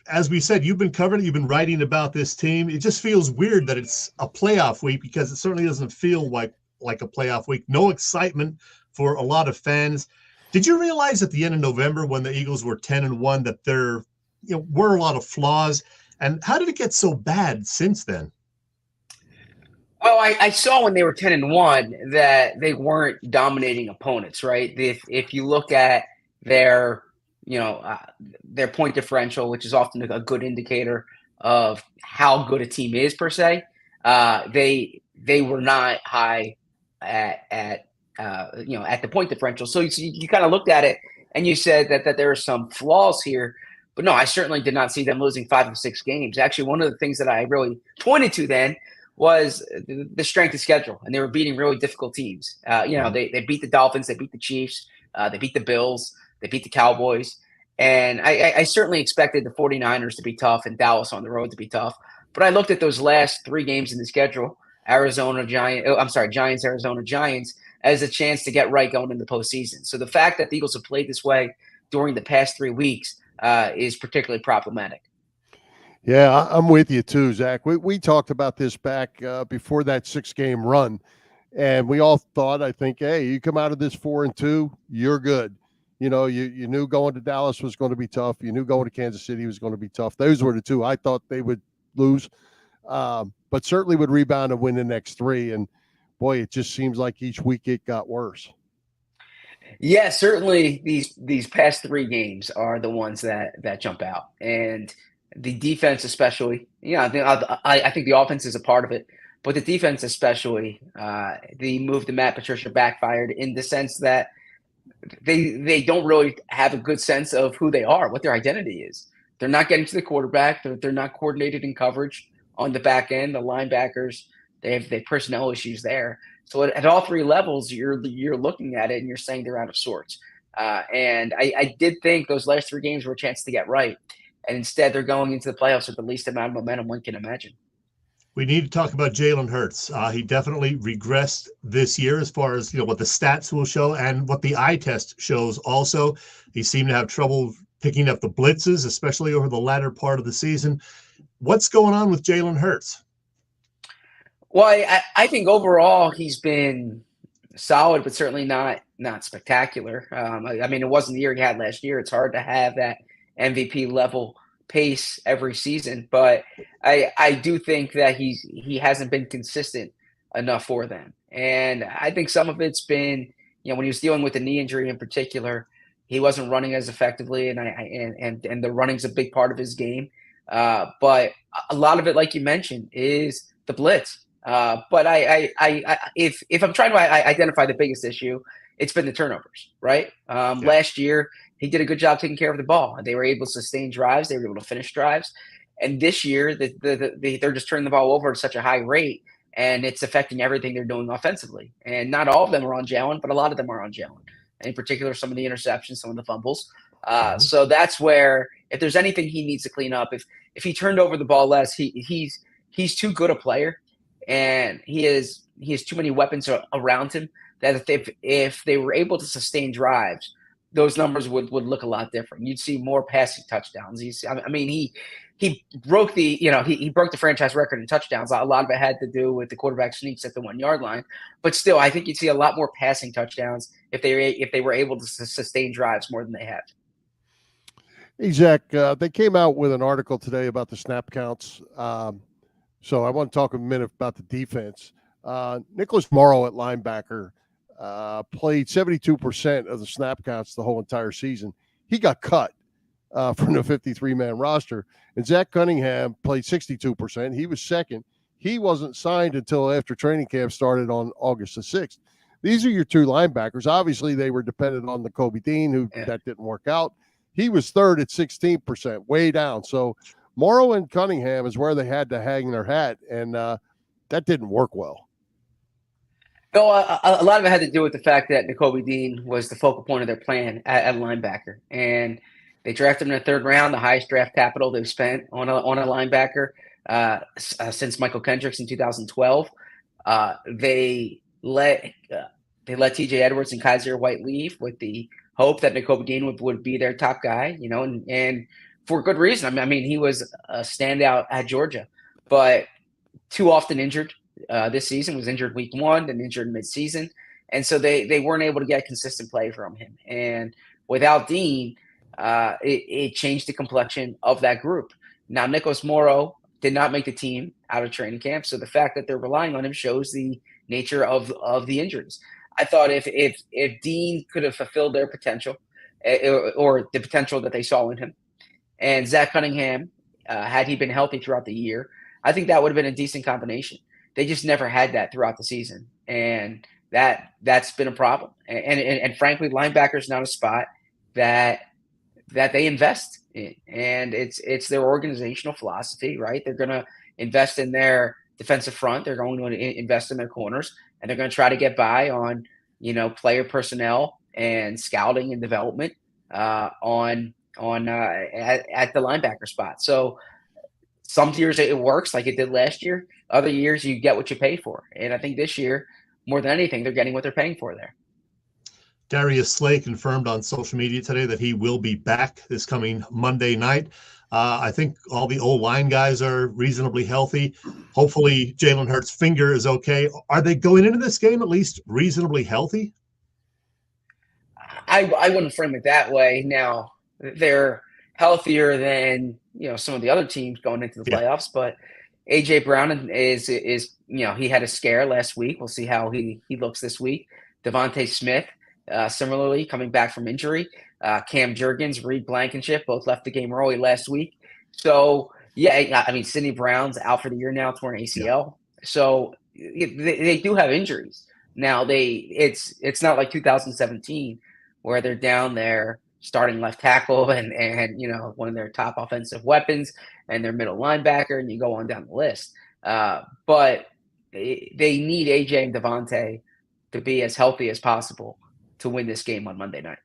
As we said, you've been covering it. You've been writing about this team. It just feels weird that it's a playoff week because it certainly doesn't feel like a playoff week. No excitement for a lot of fans. Did you realize at the end of November when the Eagles were 10-1 that there were a lot of flaws? And how did it get so bad since then? Well, I saw when they were 10-1 that they weren't dominating opponents, right? If you look at their point differential, which is often a good indicator of how good a team is per se, they were not high at the point differential. So you kind of looked at it and you said that there are some flaws here. But no, I certainly did not see them losing 5 of 6 games. Actually, one of the things that I really pointed to then was the strength of schedule, and they were beating really difficult teams. They beat the Dolphins, they beat the Chiefs, they beat the Bills, they beat the Cowboys. And I certainly expected the 49ers to be tough and Dallas on the road to be tough. But I looked at those last 3 games in the schedule, Giants, Arizona, Giants, as a chance to get right going in the postseason. So the fact that the Eagles have played this way during the past 3 weeks is particularly problematic. Yeah, I'm with you too, Zach. We talked about this back before that 6-game run, and we all thought, I think, hey, you come out of this 4-2, you're good. You knew going to Dallas was going to be tough. You knew going to Kansas City was going to be tough. Those were the 2 I thought they would lose, but certainly would rebound and win the next 3. And boy, it just seems like each week it got worse. Yeah, certainly these past 3 games are the ones that jump out, and the defense especially. I think the offense is a part of it, but the defense especially. The move to Matt Patricia backfired in the sense that they don't really have a good sense of who they are, what their identity is. They're not getting to the quarterback. They're not coordinated in coverage on the back end. The linebackers, they have personnel issues there. So at all 3 levels, you're looking at it and you're saying they're out of sorts. And I did think those last 3 games were a chance to get right. And instead, they're going into the playoffs with the least amount of momentum one can imagine. We need to talk about Jalen Hurts. He definitely regressed this year as far as what the stats will show and what the eye test shows also. He seemed to have trouble picking up the blitzes, especially over the latter part of the season. What's going on with Jalen Hurts? Well, I think overall he's been solid, but certainly not spectacular. It wasn't the year he had last year. It's hard to have that MVP level pace every season, but I do think that he hasn't been consistent enough for them. And I think some of it's been, when he was dealing with the knee injury in particular, he wasn't running as effectively, and the running's a big part of his game. But a lot of it, like you mentioned, is the blitz. But if I'm trying to identify the biggest issue, it's been the turnovers, right? Last year, he did a good job taking care of the ball. They were able to sustain drives. They were able to finish drives. And this year, they're just turning the ball over at such a high rate, and it's affecting everything they're doing offensively. And not all of them are on Jalen, but a lot of them are on Jalen. In particular, some of the interceptions, some of the fumbles. So that's where, if there's anything he needs to clean up, if he turned over the ball less, he's too good a player, and he has too many weapons around him that if they were able to sustain drives, those numbers would look a lot different. You'd see more passing touchdowns. He broke he broke the franchise record in touchdowns. A lot of it had to do with the quarterback sneaks at the 1-yard line, but still, I think you'd see a lot more passing touchdowns if they were able to sustain drives more than they have. Hey, Zach, they came out with an article today about the snap counts. So I want to talk a minute about the defense. Nicholas Morrow at linebacker played 72% of the snap counts the whole entire season. He got cut from the 53-man roster. And Zach Cunningham played 62%. He was second. He wasn't signed until after training camp started on August the 6th. These are your two linebackers. Obviously, they were dependent on the Kobe Dean, that didn't work out. He was third at 16%, way down. So Morrow and Cunningham is where they had to hang their hat, and that didn't work well. No, a lot of it had to do with the fact that Nakobe Dean was the focal point of their plan at linebacker. And they drafted him in the third round, the highest draft capital they've spent on a linebacker since Michael Kendricks in 2012. They let T.J. Edwards and Kaiser White leave with the hope that Nakobe Dean would be their top guy, and for good reason. I mean, he was a standout at Georgia, but too often injured. This season was injured week 1, then injured midseason. And so they weren't able to get consistent play from him. And without Dean, it changed the complexion of that group. Now, Nicholas Morrow did not make the team out of training camp. So the fact that they're relying on him shows the nature of the injuries. I thought if Dean could have fulfilled their potential or the potential that they saw in him, and Zach Cunningham, had he been healthy throughout the year, I think that would have been a decent combination. They just never had that throughout the season, and that's been a problem. And frankly, linebacker is not a spot that they invest in, and it's their organizational philosophy, right? They're going to invest in their defensive front, they're going to invest in their corners, and they're going to try to get by on player personnel and scouting and development at the linebacker spot. So some years it works like it did last year. Other years you get what you pay for. And I think this year, more than anything, they're getting what they're paying for there. Darius Slay confirmed on social media today that he will be back this coming Monday night. I think all the old line guys are reasonably healthy. Hopefully Jalen Hurts' finger is okay. Are they going into this game at least reasonably healthy? I wouldn't frame it that way. Now, they're healthier than some of the other teams going into the playoffs, but AJ Brown is he had a scare last week. We'll see how he looks this week. Devontae Smith, similarly coming back from injury. Cam Jurgens, Reed Blankenship, both left the game early last week. So I mean Sidney Brown's out for the year now, torn ACL. So they do have injuries. Now it's not like 2017 where they're down there starting left tackle and one of their top offensive weapons and their middle linebacker, and you go on down the list. But they need AJ and Devontae to be as healthy as possible to win this game on Monday night.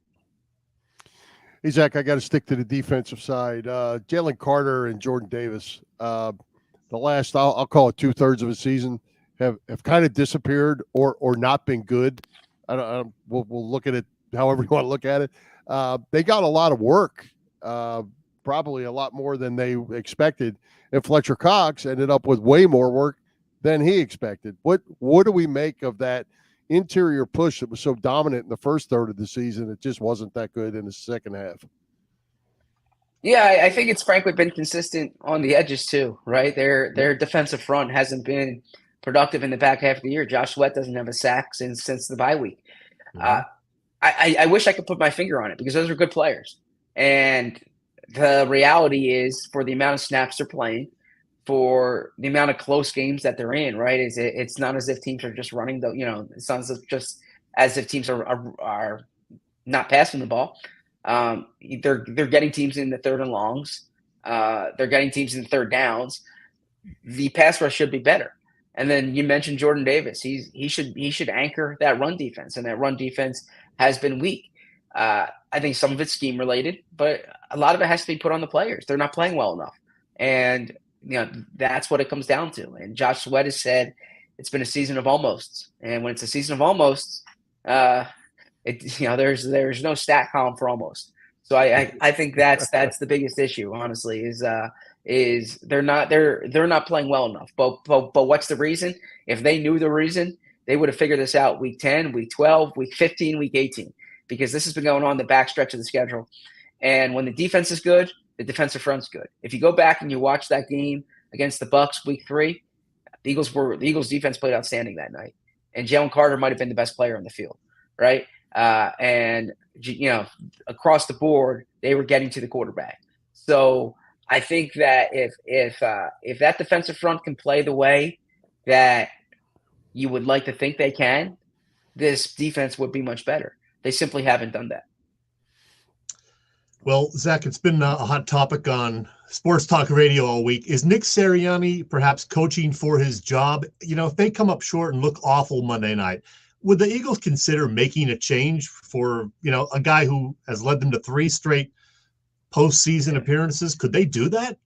Hey, Zach, I got to stick to the defensive side. Jalen Carter and Jordan Davis, the last, I'll call it 2/3 of a season, have kind of disappeared or not been good. We'll look at it however you want to look at it. They got a lot of work, probably a lot more than they expected. And Fletcher Cox ended up with way more work than he expected. What do we make of that interior push that was so dominant in the first third of the season? It just wasn't that good in the second half. Yeah, I think it's frankly been consistent on the edges too, right? Their defensive front hasn't been productive in the back half of the year. Josh Sweat doesn't have a sack since the bye week. Mm-hmm. I wish I could put my finger on it because those are good players. And the reality is, for the amount of snaps they're playing, for the amount of close games that they're in, right? It's not as if teams are just running it's not as if teams are not passing the ball. They're getting teams in the third and longs. They're getting teams in third downs. The pass rush should be better. And then you mentioned Jordan Davis. He should anchor that run defense, and that run defense has been weak. I think some of it's scheme related, but a lot of it has to be put on the players. They're not playing well enough, and that's what it comes down to. And Josh Sweat has said it's been a season of almosts, and when it's a season of almosts, there's no stat column for almost. So I think that's the biggest issue, honestly, is they're not playing well enough. But what's the reason? If they knew the reason, they would have figured this out week 10, week 12, week 15, week 18, because this has been going on the backstretch of the schedule. And when the defense is good, the defensive front's good. If you go back and you watch that game against the Bucs week 3, the Eagles defense played outstanding that night. And Jalen Carter might have been the best player on the field, right? and across the board, they were getting to the quarterback. So I think that if that defensive front can play the way that you would like to think they can, this defense would be much better. They simply haven't done that. Well, Zach, it's been a hot topic on Sports Talk Radio all week. Is Nick Sirianni perhaps coaching for his job? If they come up short and look awful Monday night, would the Eagles consider making a change for, a guy who has led them to 3 straight postseason appearances? Could they do that?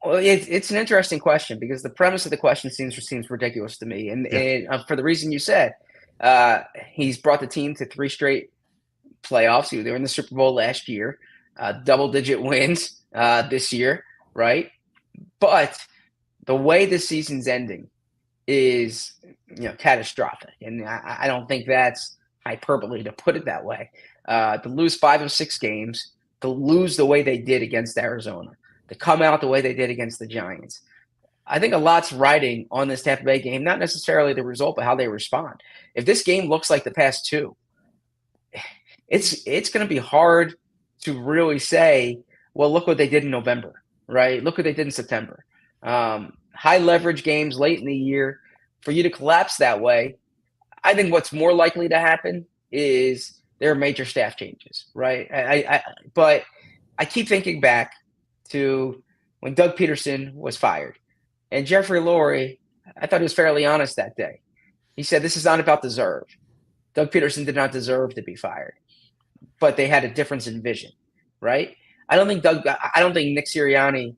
Well, it's an interesting question because the premise of the question seems ridiculous to me. And for the reason you said, he's brought the team to 3 straight playoffs. They were in the Super Bowl last year, double-digit wins this year, right? But the way this season's ending is, catastrophic. And I don't think that's hyperbole to put it that way. To lose 5 of 6 games, to lose the way they did against Arizona, to come out the way they did against the Giants. I think a lot's riding on this Tampa Bay game, not necessarily the result, but how they respond. If this game looks like the past 2, it's going to be hard to really say, well, look what they did in November, right? Look what they did in September. High leverage games late in the year, for you to collapse that way, I think what's more likely to happen is there are major staff changes, right? But I keep thinking back to when Doug Peterson was fired. And Jeffrey Lurie, I thought he was fairly honest that day. He said, this is not about deserve. Doug Peterson did not deserve to be fired, but they had a difference in vision, right? I don't think Nick Sirianni,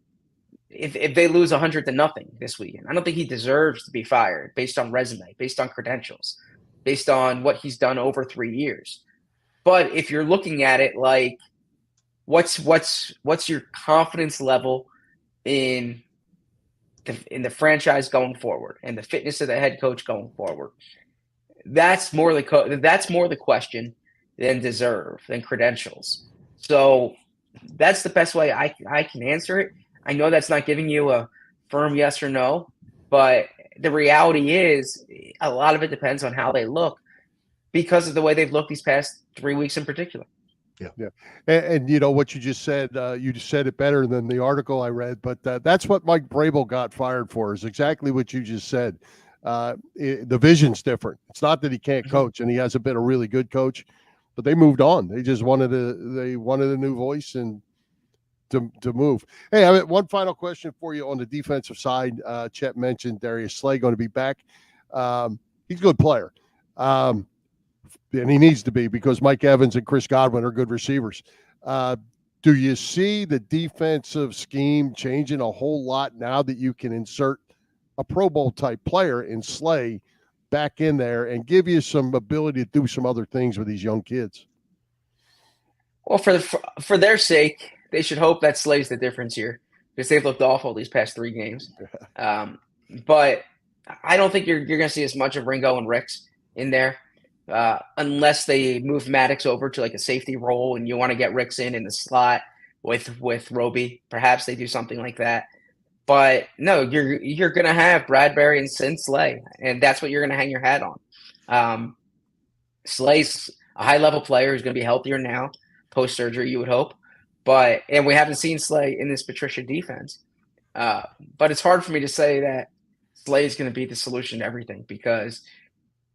if they lose 100-0 this weekend, I don't think he deserves to be fired based on resume, based on credentials, based on what he's done over 3 years. But if you're looking at it like, what's your confidence level in the franchise going forward and the fitness of the head coach going forward? That's more the question than deserve, than credentials. So that's the best way I can answer it. I know that's not giving you a firm yes or no, but the reality is a lot of it depends on how they look because of the way they've looked these past 3 weeks in particular. Yeah. And what you just said it better than the article I read, but that's what Mike Vrabel got fired for, is exactly what you just said. The vision's different. It's not that he can't coach, and he hasn't been a really good coach, but they moved on. They just wanted a new voice and to move. Hey, I have one final question for you on the defensive side. Chet mentioned Darius Slay going to be back. He's a good player. And he needs to be, because Mike Evans and Chris Godwin are good receivers. Do you see the defensive scheme changing a whole lot now that you can insert a Pro Bowl type player in Slay back in there and give you some ability to do some other things with these young kids? Well, for their sake, they should hope that Slay's the difference here, because they've looked awful these past 3 games. But I don't think you're going to see as much of Ringo and Ricks in there. Unless they move Maddox over to like a safety role and you want to get Ricks in the slot with Roby. Perhaps they do something like that. But no, you're going to have Bradbury and Slay, and that's what you're going to hang your hat on. Slay's a high-level player who's going to be healthier now, post-surgery, you would hope. And we haven't seen Slay in this Patricia defense. But it's hard for me to say that Slay is going to be the solution to everything, because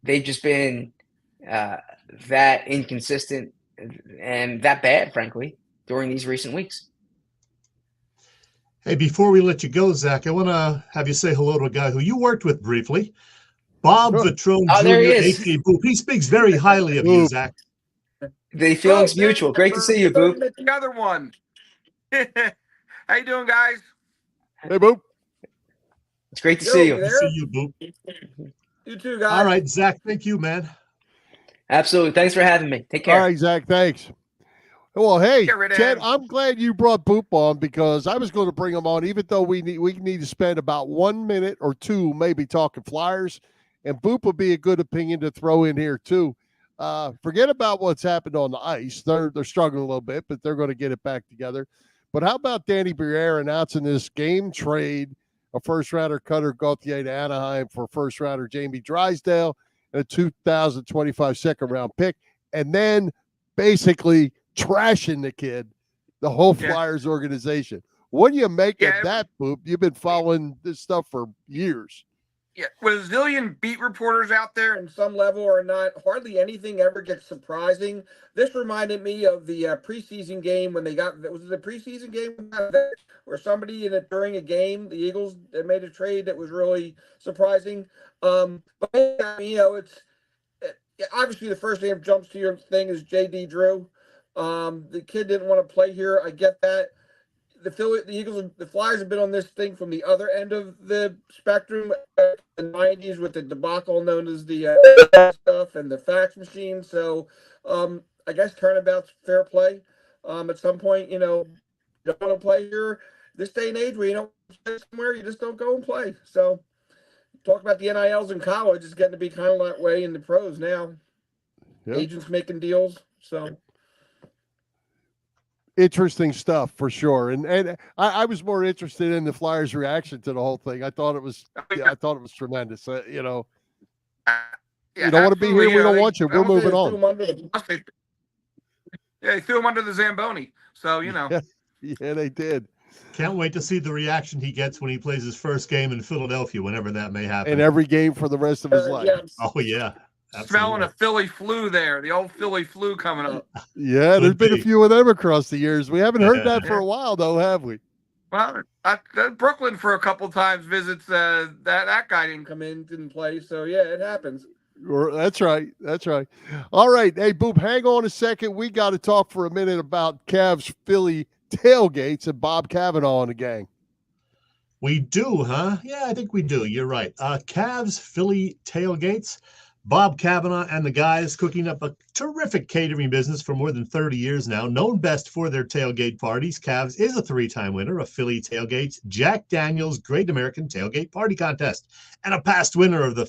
they've just been that inconsistent and that bad, frankly, during these recent weeks. Hey, before we let you go, Zach, I want to have you say hello to a guy who you worked with briefly, Bob Vetrone Jr., a.k.a. Boop. He speaks very highly of you, Zach. The feeling's mutual. Great to see you, Boop. The other one. How you doing, guys? Hey, Boop. It's great to see you. Good to see you, Boop. You too, guys. All right, Zach, thank you, man. Absolutely. Thanks for having me. Take care. All right, Zach, thanks. Well, hey, Chet, I'm glad you brought Boop on, because I was going to bring him on, even though we need to spend about 1 minute or 2 maybe talking Flyers, and Boop would be a good opinion to throw in here too. Forget about what's happened on the ice. They're struggling a little bit, but they're going to get it back together. But how about Danny Briere announcing this game trade, a first-rounder Cutter Gauthier to Anaheim for first-rounder Jamie Drysdale, and a 2025 second round pick, and then basically trashing the kid, the whole Flyers organization. What do you make of that, Boop? You've been following this stuff for years. Yeah, with a zillion beat reporters out there in some level or not, hardly anything ever gets surprising. This reminded me of the preseason game when they got, was it the preseason game where somebody during a game, the Eagles made a trade that was really surprising. But it's obviously the first thing that jumps to your thing is J.D. Drew. The kid didn't want to play here. I get that. The Eagles, the Flyers have been on this thing from the other end of the spectrum in the 90s with the debacle known as the stuff and the fax machine. So I guess turnabout's fair play. At some point, you don't want to play here. This day and age where you don't play somewhere, you just don't go and play. So talk about the NILs in college. It's getting to be kind of that way in the pros now. Yep. Agents making deals. So interesting stuff for sure. And I was more interested in the Flyers' reaction to the whole thing. I thought it was tremendous. You don't want to be here. We don't want you. We're moving on. They threw him under the Zamboni. So, Yeah, they did. Can't wait to see the reaction he gets when he plays his first game in Philadelphia, whenever that may happen. And every game for the rest of his life. Yeah. Oh, yeah. Absolutely. Smelling a Philly flu there, the old Philly flu coming up. Yeah, there's been a few of them across the years. We haven't heard that for a while, though, have we? Well, Brooklyn for a couple times visits. That guy didn't play. So yeah, it happens. That's right. That's right. All right, hey Boop, hang on a second. We got to talk for a minute about Cavs Philly tailgates and Bob Cavanaugh and the gang. We do, huh? Yeah, I think we do. You're right. Cavs Philly tailgates. Bob Cavanaugh and the guys cooking up a terrific catering business for more than 30 years now, known best for their tailgate parties. Cavs is a 3-time winner of Philly Tailgate's Jack Daniels Great American Tailgate Party Contest and a past winner of the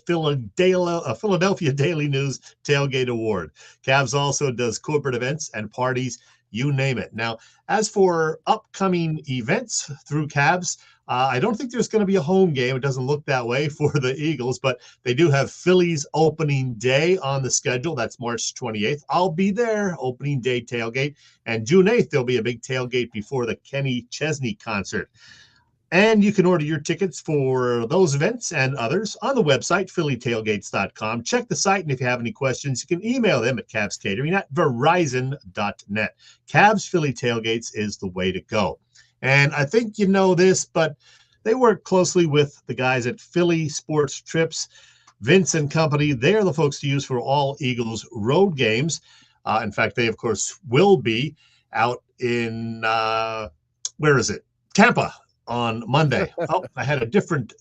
Philadelphia Daily News Tailgate Award. Cavs also does corporate events and parties, you name it. Now, as for upcoming events through Cavs, I don't think there's going to be a home game. It doesn't look that way for the Eagles, but they do have Philly's opening day on the schedule. That's March 28th. I'll be there, opening day tailgate. And June 8th, there'll be a big tailgate before the Kenny Chesney concert. And you can order your tickets for those events and others on the website, phillytailgates.com. Check the site, and if you have any questions, you can email them at cavscatering@verizon.net. Cavs Philly Tailgates is the way to go. And I think you know this, but they work closely with the guys at Philly Sports Trips, Vince and company. They're the folks to use for all Eagles road games. In fact, they, of course, will be out in, Tampa on Monday. Oh, I had a different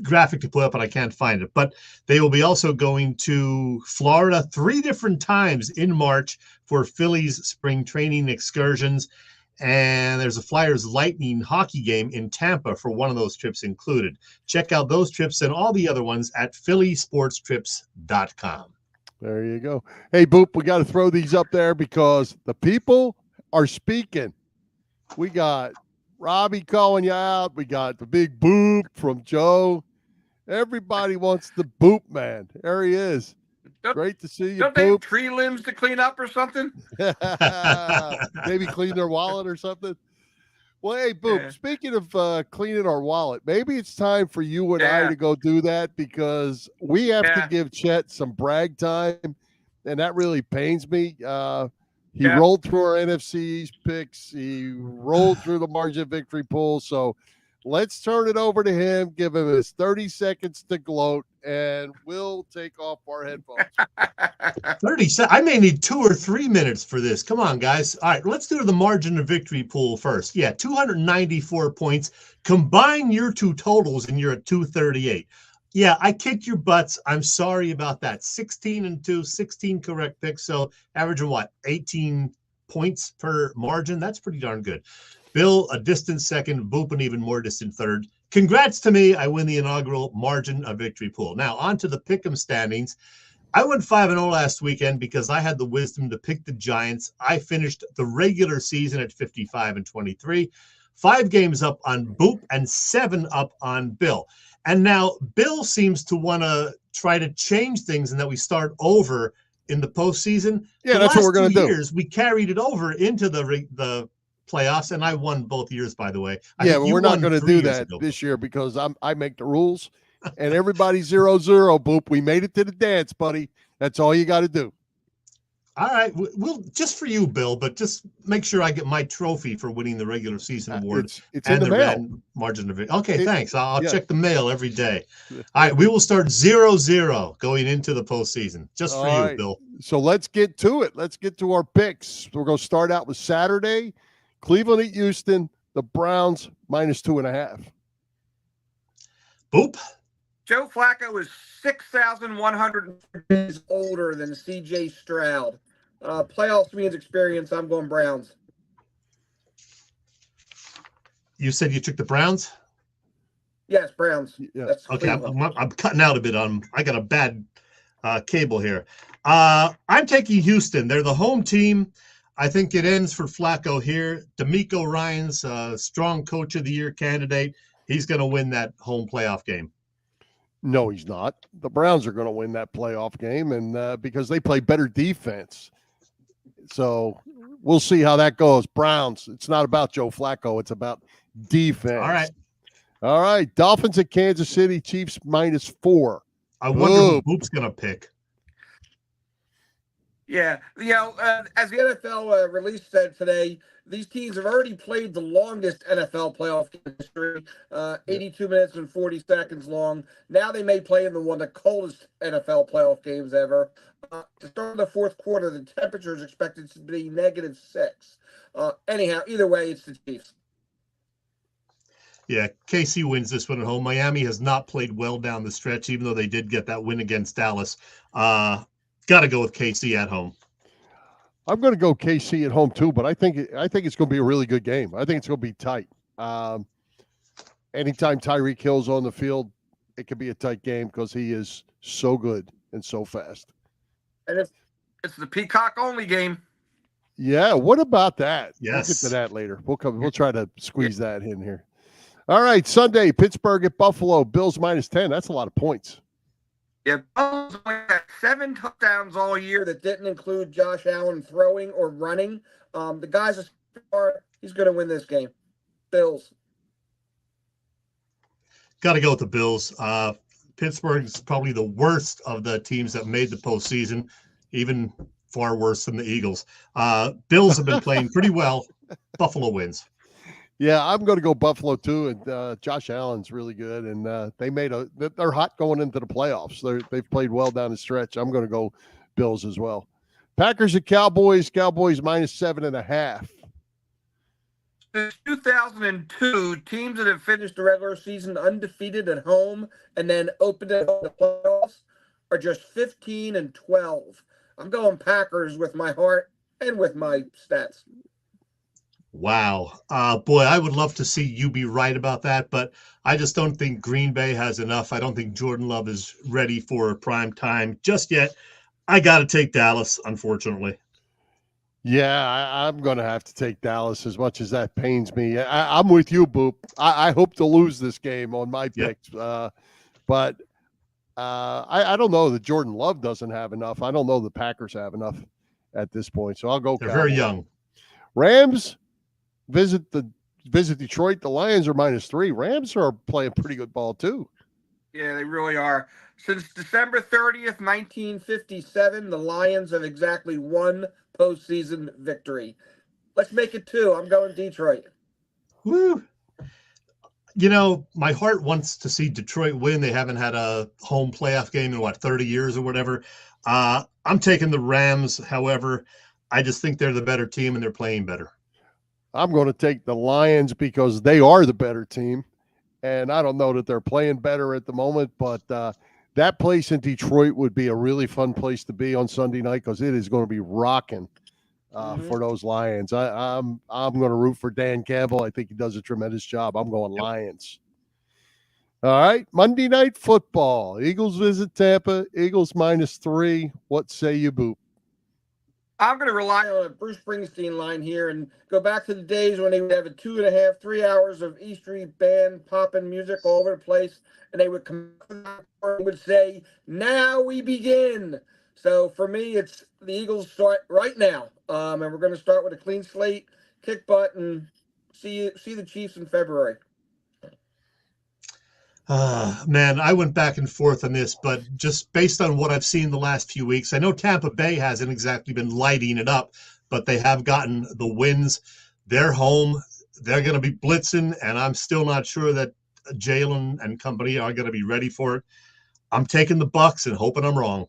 graphic to put up, and I can't find it. But they will be also going to Florida 3 different times in March for Philly's spring training excursions. And there's a Flyers Lightning hockey game in Tampa for one of those trips included. Check out those trips and all the other ones at phillysportstrips.com. There you go. Hey, Boop, we got to throw these up there because the people are speaking. We got Robbie calling you out. We got the big Boop from Joe. Everybody wants the Boop man. There he is. Great to see you, Don't they have tree limbs to clean up or something? Maybe clean their wallet or something. Well, hey, Boop, speaking of cleaning our wallet, maybe it's time for you and I to go do that because we have to give Chet some brag time, and that really pains me. He rolled through our NFC East picks. He rolled through the margin victory pool. So let's turn it over to him, give him his 30 seconds to gloat, and we'll take off our headphones. 30 seconds. I may need 2 or 3 minutes for this. Come on, guys. All right, let's do the margin of victory pool first. Yeah, 294 points. Combine your two totals, and you're at 238. Yeah, I kicked your butts. I'm sorry about that. 16-2, 16 correct picks. So averaging what? 18 points per margin. That's pretty darn good. Bill, a distant second. Boop, an even more distant third. Congrats to me. I win the inaugural margin of victory pool. Now, on to the pick'em standings. I went 5-0 last weekend because I had the wisdom to pick the Giants. I finished the regular season at 55-23. 5 games up on Boop and 7 up on Bill. And now Bill seems to want to try to change things and that we start over in the postseason. Yeah, the that's what last we're going to 2 do. years, we carried it over into the playoffs, and I won both years, by the way. I Yeah, think but you we're not won going to 3 do years that ago. this year because I make the rules, and everybody's 0-0. Boop. We made it to the dance, buddy. That's all you got to do. All right, we'll just for you, Bill, but just make sure I get my trophy for winning the regular season award It's and in the mail. red margin of it. Okay, thanks. I'll yeah. check the mail every day. All right, we will start 0-0 going into the postseason. Just for All you, right. Bill. So let's get to it. Let's get to our picks. We're going to start out with Saturday. Cleveland at Houston. The Browns -2.5. Boop. Joe Flacco is 6,100 days older than C.J. Stroud. Playoffs means experience. I'm going Browns. You said you took the Browns? Yes, Browns. Yeah. That's Okay, Cleveland. I'm cutting out a bit on. I got a bad cable here. I'm taking Houston. They're the home team. I think it ends for Flacco here. DeMeco Ryans, strong coach of the year candidate. He's going to win that home playoff game. No, he's not. The Browns are going to win that playoff game, and because they play better defense. So we'll see how that goes. Browns, it's not about Joe Flacco. It's about defense. All right. All right. Dolphins at Kansas City, Chiefs -4. I wonder what Boop's going to pick. Yeah, as the NFL release said today, these teams have already played the longest NFL playoff game in history, 82 minutes and 40 seconds long. Now they may play in one of the coldest NFL playoff games ever. To start the fourth quarter, the temperature is expected to be -6. Anyhow, either way, it's the Chiefs. Yeah, KC wins this one at home. Miami has not played well down the stretch, even though they did get that win against Dallas. Got to go with KC at home. I'm going to go KC at home too, but I think it's going to be a really good game. I think it's going to be tight. Anytime Tyreek Hill's on the field, it could be a tight game because he is so good and so fast. And it's the Peacock only game. Yeah, what about that? Yes. We'll get to that later. We'll try to squeeze that in here. All right, Sunday, Pittsburgh at Buffalo, Bills -10. That's a lot of points. Yeah, Bills only had 7 touchdowns all year that didn't include Josh Allen throwing or running. The guy's he's going to win this game. Bills. Got to go with the Bills. Pittsburgh is probably the worst of the teams that made the postseason, even far worse than the Eagles. Bills have been playing pretty well. Buffalo wins. Yeah, I'm going to go Buffalo too, and Josh Allen's really good, and they're hot going into the playoffs. They've played well down the stretch. I'm going to go Bills as well. Packers at Cowboys. Cowboys -7.5. Since 2002, teams that have finished the regular season undefeated at home and then opened it up in the playoffs are just 15-12. I'm going Packers with my heart and with my stats. Wow. Boy, I would love to see you be right about that, but I just don't think Green Bay has enough. I don't think Jordan Love is ready for prime time just yet. I got to take Dallas, unfortunately. Yeah, I'm going to have to take Dallas as much as that pains me. I'm with you, Boop. I hope to lose this game on my picks, but I don't know that Jordan Love doesn't have enough. I don't know the Packers have enough at this point, so I'll go They're Cowboys. very young. Rams visit Detroit. The Lions are -3. Rams are playing pretty good ball too. Yeah, they really are. Since December 30th, 1957, the Lions have exactly one postseason victory. Let's make it 2. I'm going Detroit. Woo. You know, my heart wants to see Detroit win. They haven't had a home playoff game in 30 years or whatever. I'm taking the Rams. However, I just think they're the better team and they're playing better. I'm going to take the Lions because they are the better team. And I don't know that they're playing better at the moment, but that place in Detroit would be a really fun place to be on Sunday night because it is going to be rocking for those Lions. I'm going to root for Dan Campbell. I think he does a tremendous job. I'm going Lions. All right, Monday Night Football. Eagles visit Tampa. Eagles -3. What say you, Boop? I'm going to rely on a Bruce Springsteen line here and go back to the days when they would have a 2.5, 3 hours of E Street band popping music all over the place, and they would come out and would say, "Now we begin." So for me, it's the Eagles start right now, and we're going to start with a clean slate, kick butt, and see the Chiefs in February. Man, I went back and forth on this, but just based on what I've seen the last few weeks, I know Tampa Bay hasn't exactly been lighting it up, but they have gotten the wins. They're home. They're going to be blitzing, and I'm still not sure that Jalen and company are going to be ready for it. I'm taking the Bucs and hoping I'm wrong.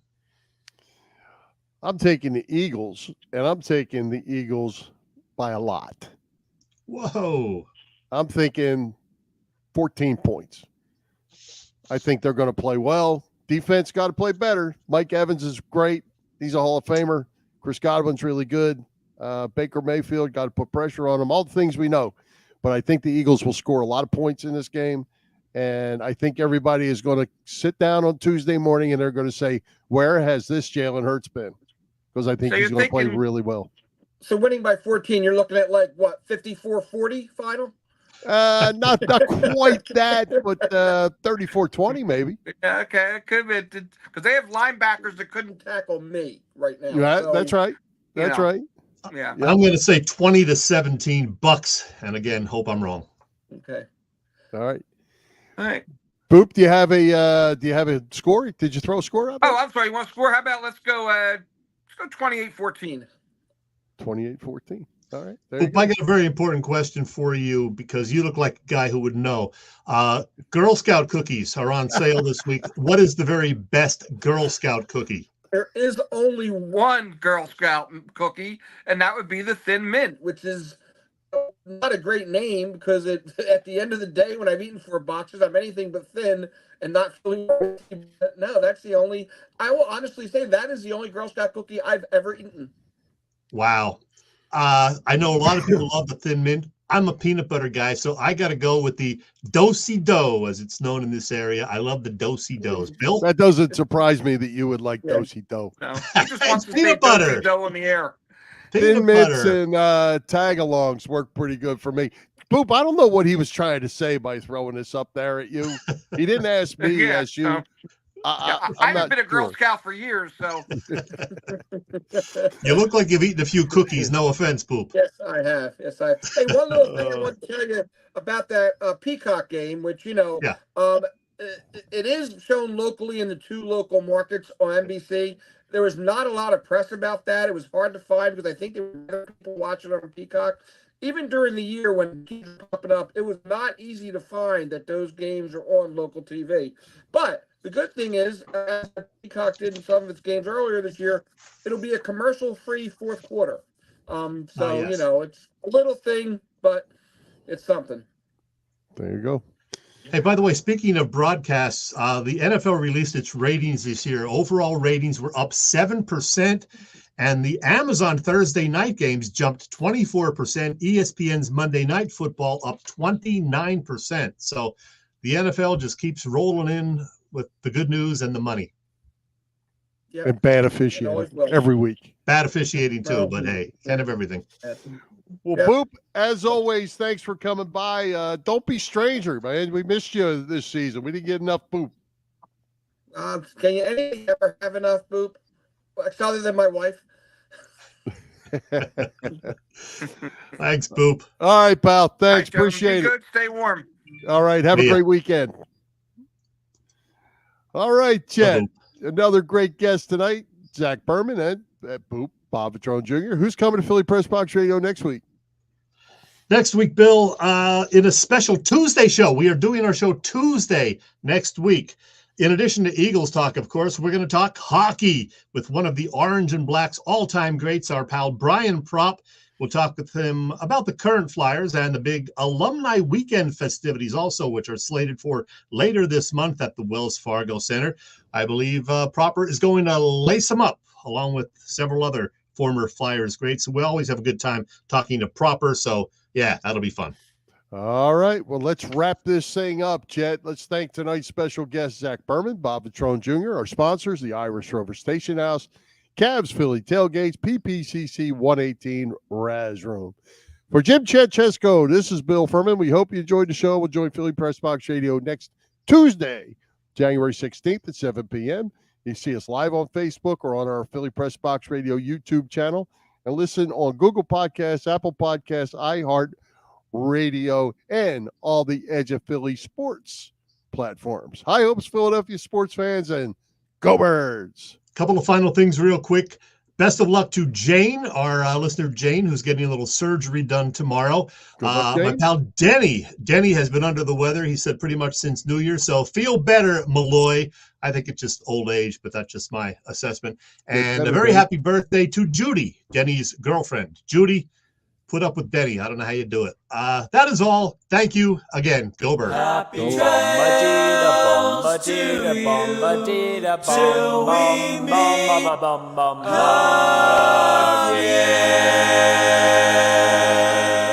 I'm taking the Eagles, and I'm taking the Eagles by a lot. Whoa. I'm thinking 14 points. I think they're going to play well. Defense got to play better. Mike Evans is great. He's a Hall of Famer. Chris Godwin's really good. Baker Mayfield got to put pressure on him. All the things we know. But I think the Eagles will score a lot of points in this game. And I think everybody is going to sit down on Tuesday morning and they're going to say, where has this Jalen Hurts been? Because I think So he's going to play thinking- really well. So winning by 14, you're looking at like what, 54-40 final? Not quite that, but 34-20 maybe. Yeah, okay, it could be because they have linebackers that couldn't tackle me right now. Yeah, so, that's right. That's right. Yeah. Yep. I'm going to say 20-17 Bucs, and again, hope I'm wrong. Okay. All right. All right. Boop, do you have a score? Did you throw a score out there? Oh, I'm sorry. You want to score? How about let's go 28-14. 28-14. All right. There you Boop, go. I got a very important question for you because you look like a guy who would know. Girl Scout cookies are on sale this week. What is the very best Girl Scout cookie? There is only one Girl Scout cookie, and that would be the Thin Mint, which is not a great name because at the end of the day, when I've eaten 4 boxes, I'm anything but thin and not feeling. No, that's the only. I will honestly say that is the only Girl Scout cookie I've ever eaten. Wow. I know a lot of people love the Thin Mint. I'm a peanut butter guy, so I got to go with the Do-si-do, as it's known in this area. I love the Do-si-dos. Bill? That doesn't surprise me that you would like Yeah. Do-si-do. No, he just wants to Peanut say butter. dough in the air. Thin Peanut mints butter. and tag-alongs work pretty good for me. Boop, I don't know what he was trying to say by throwing this up there at you. He didn't ask me, he Yeah, asked you. no. I I'm haven't not been a Girl sure. Scout for years, so You look like you've eaten a few cookies. No offense, Poop. yes, I have. Yes, I have. Hey, one little thing I want to tell you about that Peacock game, which Yeah. it is shown locally in the 2 local markets on NBC. There was not a lot of press about that. It was hard to find because I think there were people watching on Peacock. Even during the year when teams were popping up, it was not easy to find that those games are on local TV. But the good thing is, as Peacock did in some of its games earlier this year, it'll be a commercial-free 4th quarter. Yes. You know, it's a little thing, but it's something. There you go. Hey, by the way, speaking of broadcasts, the NFL released its ratings this year. Overall ratings were up 7%, and the Amazon Thursday night games jumped 24%. ESPN's Monday Night Football up 29%. So the NFL just keeps rolling in with the good news and the money. Yeah. And bad It officiating always will. every week. Bad officiating too, Well, but hey, kind of everything. Well, Yeah. Boop, as always, thanks for coming by. Don't be stranger, man. We missed you this season. We didn't get enough Boop. Can you anybody ever have enough Boop? Other than my wife. Thanks, Boop. All right, pal. Thanks. All right, gentlemen, Appreciate be it. good. Stay warm. All right. Have See a ya. great weekend. All right, Chet. Another great guest tonight, Zach Berman and Boop, Bob Vetrone Jr. Who's coming to Philly Press Box Radio next week? Next week, Bill, in a special Tuesday show. We are doing our show Tuesday next week. In addition to Eagles talk, of course, we're going to talk hockey with one of the Orange and Black's all-time greats, our pal Brian Propp. We'll talk with him about the current Flyers and the big alumni weekend festivities also, which are slated for later this month at the Wells Fargo Center. I believe Proper is going to lace them up along with several other former Flyers greats. So we always have a good time talking to Proper. So, yeah, that'll be fun. All right. Well, let's wrap this thing up, Chet. Let's thank tonight's special guest, Zach Berman, Bob Vetrone Jr., our sponsors, the Irish Rover Station House, Cavs Philly tailgates, PPCC 118 Raz Room. For Jim, Chet, Chesko, this is Bill Furman. We hope you enjoyed the show. We'll join Philly Press Box Radio next Tuesday, January 16th at 7 p.m. You see us live on Facebook or on our Philly Press Box Radio YouTube channel, and listen on Google Podcasts, Apple Podcasts, iHeart Radio, and all the Edge of Philly sports platforms. High hopes, Philadelphia sports fans, and go Birds. Couple of final things real quick. Best of luck to Jane, our listener Jane, who's getting a little surgery done tomorrow. My pal Denny has been under the weather, he said, pretty much since New Year. So feel better, Malloy. I think it's just old age, but that's just my assessment. And a very happy birthday to Judy, Denny's girlfriend. Judy, put up with Denny. I don't know how you do it. That is all. Thank you again. Go Bird. Happy trails to you till we meet again.